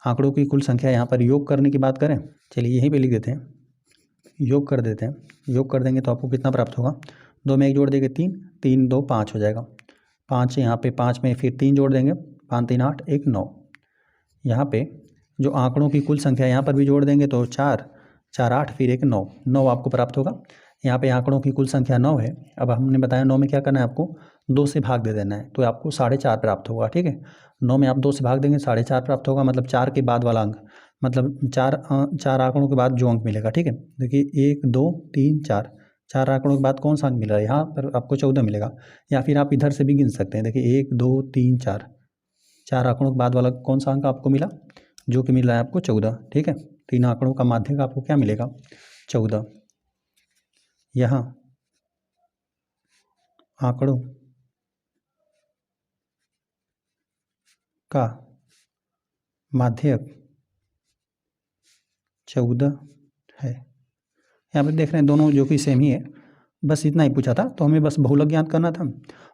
Speaker 1: आंकड़ों की कुल संख्या यहाँ पर योग करने की बात करें, चलिए यहीं पे लिख देते हैं, योग कर देते हैं। योग कर देंगे तो आपको कितना प्राप्त होगा, 2 में 1 जोड़ देंगे 3, 3 2 5 हो जाएगा। 5 यहाँ पे 5 में फिर 3 जोड़ देंगे, 5 3 8 1 9। यहाँ पे जो आंकड़ों की कुल संख्या यहाँ पर भी जोड़ देंगे तो 4 4 8 फिर 1 9, 9 आपको प्राप्त होगा। यहाँ पे आंकड़ों की कुल संख्या 9 है। अब हमने बताया 9 में क्या करना है आपको 2 से भाग दे देना है, तो आपको 4.5 प्राप्त होगा, ठीक है। 9 में आप 2 से भाग देंगे 4.5 प्राप्त होगा, मतलब 4 के बाद वाला अंक, मतलब 4 आंकड़ों के बाद जो अंक मिलेगा, ठीक है। देखिए 1 2 3 4 आंकड़ों के बाद कौन सा अंक मिल रहा है, यहाँ पर आपको 14 मिलेगा। या फिर आप इधर से भी गिन सकते हैं। देखिए 1 2 3 4 आंकड़ों के बाद वाला कौन सा अंक आपको मिला, जो कि मिल रहा है आपको 14, ठीक है। 3 आंकड़ों का माध्य का आपको क्या मिलेगा 14। यहाँ आंकड़ों का माध्यक 14 है। यहाँ पर देख रहे हैं दोनों जो कि सेम ही है, बस इतना ही पूछा था। तो हमें बस बहुलक ज्ञात करना था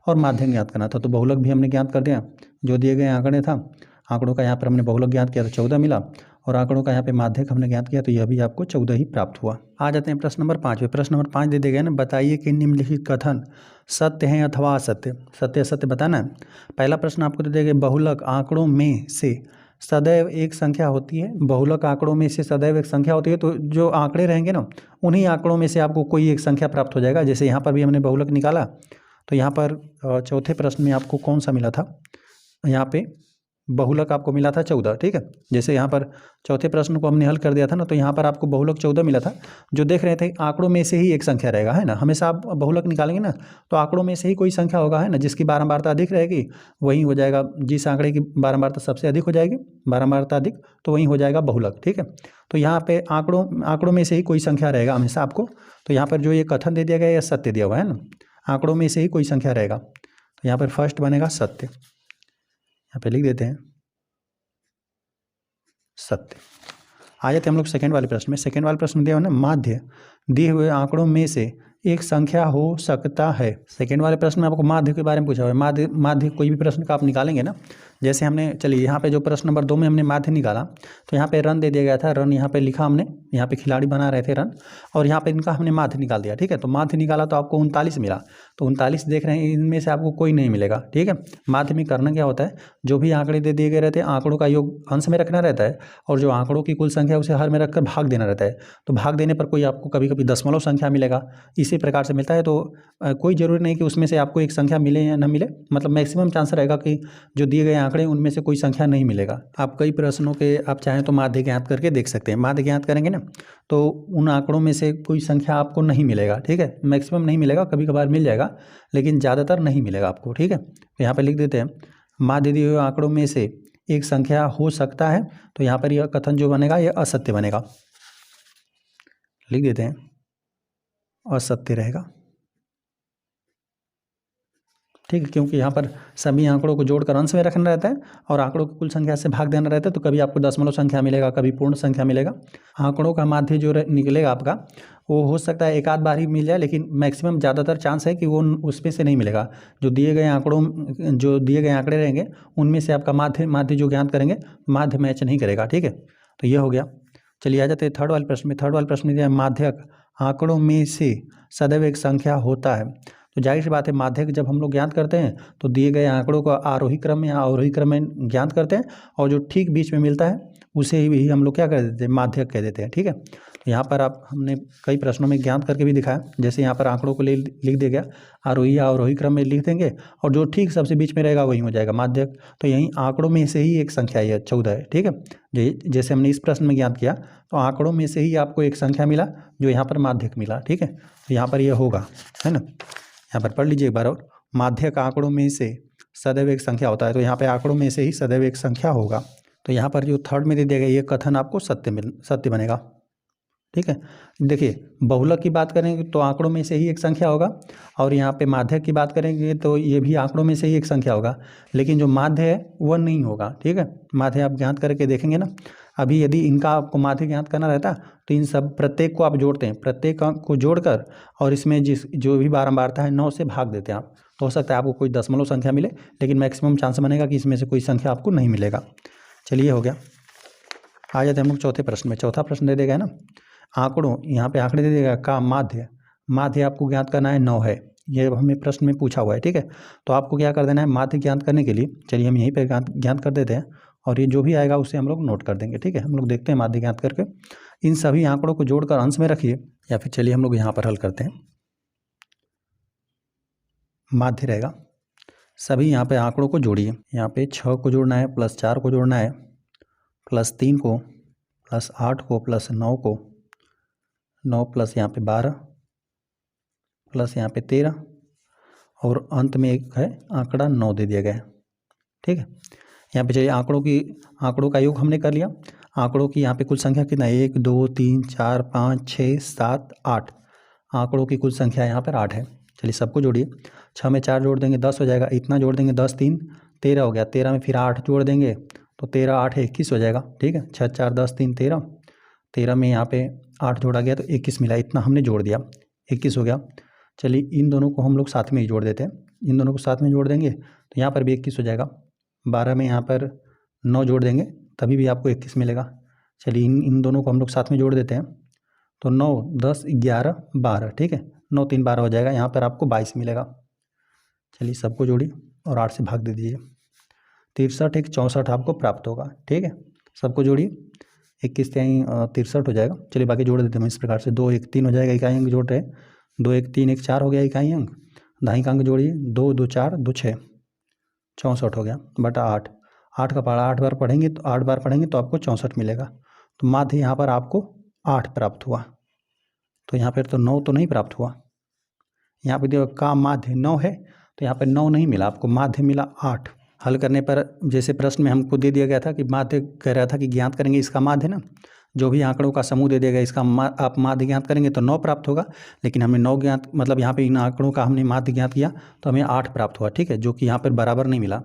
Speaker 1: और माध्यक ज्ञात करना था। तो बहुलक भी हमने ज्ञात कर दिया, जो दिए गए आंकड़े था आंकड़ों का यहाँ पर हमने बहुलक ज्ञात किया तो 14 मिला, और आंकड़ों का यहाँ पे माध्यक हमने ज्ञात किया तो यह भी आपको 14 ही प्राप्त हुआ। आ जाते हैं प्रश्न नंबर 5 पे। प्रश्न नंबर 5 दे दिया गया ना, बताइए कि निम्नलिखित कथन सत्य हैं अथवा असत्य। सत्य असत्य बताना है। पहला प्रश्न आपको दे दिया गया, बहुलक आंकड़ों में से सदैव एक संख्या होती है। बहुलक आंकड़ों में से सदैव एक संख्या होती है, तो जो आंकड़े रहेंगे ना उन्हीं आंकड़ों में से आपको कोई एक संख्या प्राप्त हो जाएगा। जैसे यहाँ पर भी हमने बहुलक निकाला, तो यहाँ पर चौथे प्रश्न में आपको कौन सा मिला था, यहाँ पे बहुलक आपको मिला था 14, ठीक है। जैसे यहाँ पर चौथे प्रश्न को हमने हल कर दिया था ना, तो यहाँ पर आपको बहुलक 14 मिला था। जो देख रहे थे आंकड़ों में से ही एक संख्या रहेगा, है ना। हमेशा आप बहुलक निकालेंगे ना तो आंकड़ों में से ही कोई संख्या होगा, है ना, जिसकी बारंबारता अधिक रहेगी वही हो जाएगा। जिस आंकड़े की बारंबारता सबसे अधिक हो जाएगी, बारंबारता अधिक, तो वही हो जाएगा बहुलक, ठीक है। तो यहाँ पे आंकड़ों में से ही कोई संख्या रहेगा हमेशा आपको। तो यहाँ पर जो ये कथन दे दिया गया है यह सत्य दिया हुआ है ना, आंकड़ों में से ही कोई संख्या रहेगा। तो यहाँ पर फर्स्ट बनेगा सत्य, यहाँ पे लिख देते हैं सत्य। आ जाते हम लोग सेकेंड वाले प्रश्न में। सेकेंड वाले प्रश्न में दिया हुआ ना, माध्य दिए हुए आंकड़ों में से एक संख्या हो सकता है। सेकेंड वाले प्रश्न में आपको माध्य के बारे में पूछा हुआ है। माध्य कोई भी प्रश्न का आप निकालेंगे ना, जैसे हमने, चलिए यहाँ पे जो प्रश्न नंबर 2 में हमने माध्य निकाला, तो यहाँ पे रन दे दिया गया था, रन यहाँ पे लिखा हमने, यहाँ पे खिलाड़ी बना रहे थे रन, और यहाँ पे इनका हमने माध्य निकाल दिया। ठीक है, तो माध्य निकाला तो आपको 39 मिला, तो 39 देख रहे हैं, इनमें से आपको कोई नहीं मिलेगा। ठीक है, माध्य में करना क्या होता है, जो भी आंकड़े दे दिए गए रहते हैं, आंकड़ों का योग अंश में रखना रहता है, और जो आंकड़ों की कुल संख्या उसे हर में रखकर भाग देना रहता है। तो भाग देने पर कोई आपको कभी कभी दशमलव संख्या मिलेगा, इसी प्रकार से मिलता है। तो कोई ज़रूरी नहीं कि उसमें से आपको एक संख्या मिले या न मिले, मतलब मैक्सिमम चांस रहेगा कि जो दिए गए आंकड़े उनमें से कोई संख्या नहीं मिलेगा। आप कई प्रश्नों के आप चाहें तो माध्य ज्ञात करके देख सकते हैं। माध्य ज्ञात करेंगे ना, तो उन आंकड़ों में से कोई संख्या आपको नहीं मिलेगा। ठीक है, मैक्सिमम नहीं मिलेगा, कभी कभार मिल जाएगा, लेकिन ज़्यादातर नहीं मिलेगा आपको। ठीक है, तो यहाँ पर लिख देते हैं माध्य दिए हुए आंकड़ों में से एक संख्या हो सकता है, तो यहाँ पर यह कथन जो बनेगा यह असत्य बनेगा, लिख देते हैं असत्य रहेगा। ठीक है, क्योंकि यहाँ पर सभी आंकड़ों को जोड़कर अंश में रखना रहता है और आंकड़ों की कुल संख्या से भाग देना रहता है, तो कभी आपको दशमलव संख्या मिलेगा, कभी पूर्ण संख्या मिलेगा। आंकड़ों का माध्य जो निकलेगा आपका, वो हो सकता है एक आध बार ही मिल जाए, लेकिन मैक्सिमम ज़्यादातर चांस है कि वो उसमें से नहीं मिलेगा। जो दिए गए आंकड़े रहेंगे उनमें से आपका माध्य जो ज्ञात करेंगे, माध्य मैच नहीं करेगा। ठीक है, तो ये हो गया। चलिए आ जाते हैं थर्ड वाले प्रश्न में। थर्ड वाले प्रश्न में दिया माध्यक आंकड़ों में से सदैव एक संख्या होता है। तो जाहिर सी बात है, माध्यक जब हम लोग ज्ञात करते हैं तो दिए गए आंकड़ों को आरोही क्रम में या अवरोही क्रम में ज्ञात करते हैं, और जो ठीक बीच में मिलता है उसे ही हम लोग क्या कर देते हैं, माध्यक कह देते हैं। ठीक है, तो यहाँ पर हमने कई प्रश्नों में ज्ञात करके भी दिखाया। जैसे यहाँ पर आंकड़ों को लिख दिया गया, आरोही या अवरोही क्रम में लिख देंगे, और जो ठीक सबसे बीच में रहेगा वही हो जाएगा माध्यक। तो यही आंकड़ों में से ही एक संख्या है, 14 है। ठीक है, जैसे हमने इस प्रश्न में ज्ञात किया, तो आंकड़ों में से ही आपको एक संख्या मिला जो यहाँ पर माध्यक मिला। ठीक है, तो यहाँ पर यह होगा, है ना। यहाँ पर पढ़ लीजिए एक बार और, माध्यक आंकड़ों में से सदैव एक संख्या होता है। तो यहाँ पे आंकड़ों में से ही सदैव एक संख्या होगा। तो यहाँ पर जो थर्ड में दे दिया गया ये कथन आपको सत्य बनेगा। ठीक है, देखिए बहुलक की बात करेंगे तो आंकड़ों में से ही एक संख्या होगा, और यहाँ पे माध्यक की बात करेंगे तो ये भी आंकड़ों में से ही एक संख्या होगा, लेकिन जो माध्य है वह नहीं होगा। ठीक है, माध्य आप ज्ञात करके देखेंगे ना। अभी यदि इनका आपको माध्य ज्ञात करना रहता तो इन सब प्रत्येक को आप जोड़ते हैं, प्रत्येक अंक को जोड़कर, और इसमें जो भी बारंबारता है 9 से भाग देते हैं आप, तो हो सकता है आपको कोई दशमलव संख्या मिले, लेकिन मैक्सिमम चांस बनेगा कि इसमें से कोई संख्या आपको नहीं मिलेगा। चलिए हो गया। आ जाते हैं हम लोग चौथे प्रश्न में। चौथा प्रश्न दे देगा ना, आंकड़ों, यहाँ पे आंकड़े दे देगा का माध्य आपको ज्ञात करना है 9 है, ये हमें प्रश्न में पूछा हुआ है। ठीक है, तो आपको क्या कर देना है, माध्य ज्ञात करने के लिए, चलिए हम यहीं पे ज्ञात कर देते हैं, और ये जो भी आएगा उसे हम लोग नोट कर देंगे। ठीक है, हम लोग देखते हैं माध्य ज्ञात करके। इन सभी आंकड़ों को जोड़कर अंश में रखिए, या फिर चलिए हम लोग यहाँ पर हल करते हैं। माध्य रहेगा, सभी यहाँ पे आंकड़ों को जोड़िए। यहाँ पे 6 को जोड़ना है, +4 को जोड़ना है, +3 को, +8 को, +9 को, 9 प्लस यहाँ पे 12, प्लस यहाँ पे 13, और अंत में एक है आंकड़ा 9 दे दिया गया है। ठीक है, यहाँ पे चलिए आंकड़ों का योग हमने कर लिया। आंकड़ों की यहाँ पे कुल संख्या कितना है, 1 2 3 4 5 6 7 8, आंकड़ों की कुल संख्या यहाँ पर 8 है। चलिए सबको जोड़िए, 6 में 4 जोड़ देंगे 10 हो जाएगा, इतना जोड़ देंगे 10 3 13 हो गया, 13 में फिर 8 जोड़ देंगे तो 13 8 21 हो जाएगा। ठीक है, 6 4 10 3 13, 13 में यहाँ पे 8 जोड़ा गया तो 21 मिला, इतना हमने जोड़ दिया, 21 हो गया। चलिए इन दोनों को हम लोग साथ में ही जोड़ देते हैं, इन दोनों को साथ में जोड़ देंगे तो यहाँ पर भी 21 हो जाएगा। 12 में यहाँ पर 9 जोड़ देंगे तभी भी आपको 21 मिलेगा। चलिए इन दोनों को हम लोग साथ में जोड़ देते हैं, तो 9 10 11 12, ठीक है, 9 3 12 हो जाएगा, यहाँ पर आपको 22 मिलेगा। चलिए सबको जोड़िए और 8 से भाग दे दीजिए, 63 1 64 आपको प्राप्त होगा। ठीक है, सबको जोड़िए, 21 3 63 हो जाएगा। चलिए बाकी जोड़ देते हैं इस प्रकार से, 2 1 3 हो जाएगा, इकाई अंक जोड़ रहे हैं, 2 1 3 1 4 हो गया इकाई अंक, दहाई का अंक जोड़िए, 2 2 4 2 6, 64 हो गया बटा 8। 8 का पढ़ा 8 बार पढ़ेंगे तो 8 बार पढ़ेंगे तो आपको 64 मिलेगा। तो माध्य यहाँ पर आपको 8 प्राप्त हुआ, तो यहाँ पर तो 9 तो नहीं प्राप्त हुआ। यहाँ पर देखो का माध्य 9 है, तो यहाँ पर 9 नहीं मिला आपको, माध्य मिला 8। हल करने पर जैसे प्रश्न में हमको दे दिया गया था कि माध्य कह रहा था कि ज्ञात करेंगे इसका माध्य ना, जो भी आंकड़ों का समूह दे देगा इसका आप माध्य ज्ञात करेंगे तो 9 प्राप्त होगा, लेकिन हमने 9 ज्ञात मतलब यहाँ पे इन आंकड़ों का हमने माध्य ज्ञात किया तो हमें 8 प्राप्त हुआ, ठीक है, जो कि यहाँ पर बराबर नहीं मिला।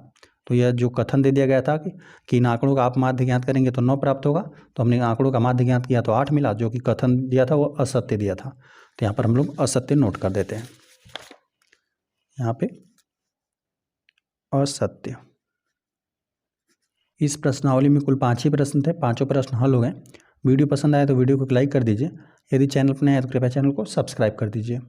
Speaker 1: तो यह जो कथन दे दिया गया था कि इन आंकड़ों का आप माध्य ज्ञात करेंगे तो 9 प्राप्त होगा, तो हमने आंकड़ों का माध्य ज्ञात किया तो 8 मिला, जो कि कथन दिया था वो असत्य दिया था। तो यहाँ पर हम लोग असत्य नोट कर देते हैं, यहाँ पे असत्य। इस प्रश्नावली में कुल 5 ही प्रश्न थे, 5 प्रश्न हल हो गए। वीडियो पसंद आया तो वीडियो को लाइक कर दीजिए। यदि चैनल पर नया है तो कृपया चैनल को सब्सक्राइब कर दीजिए।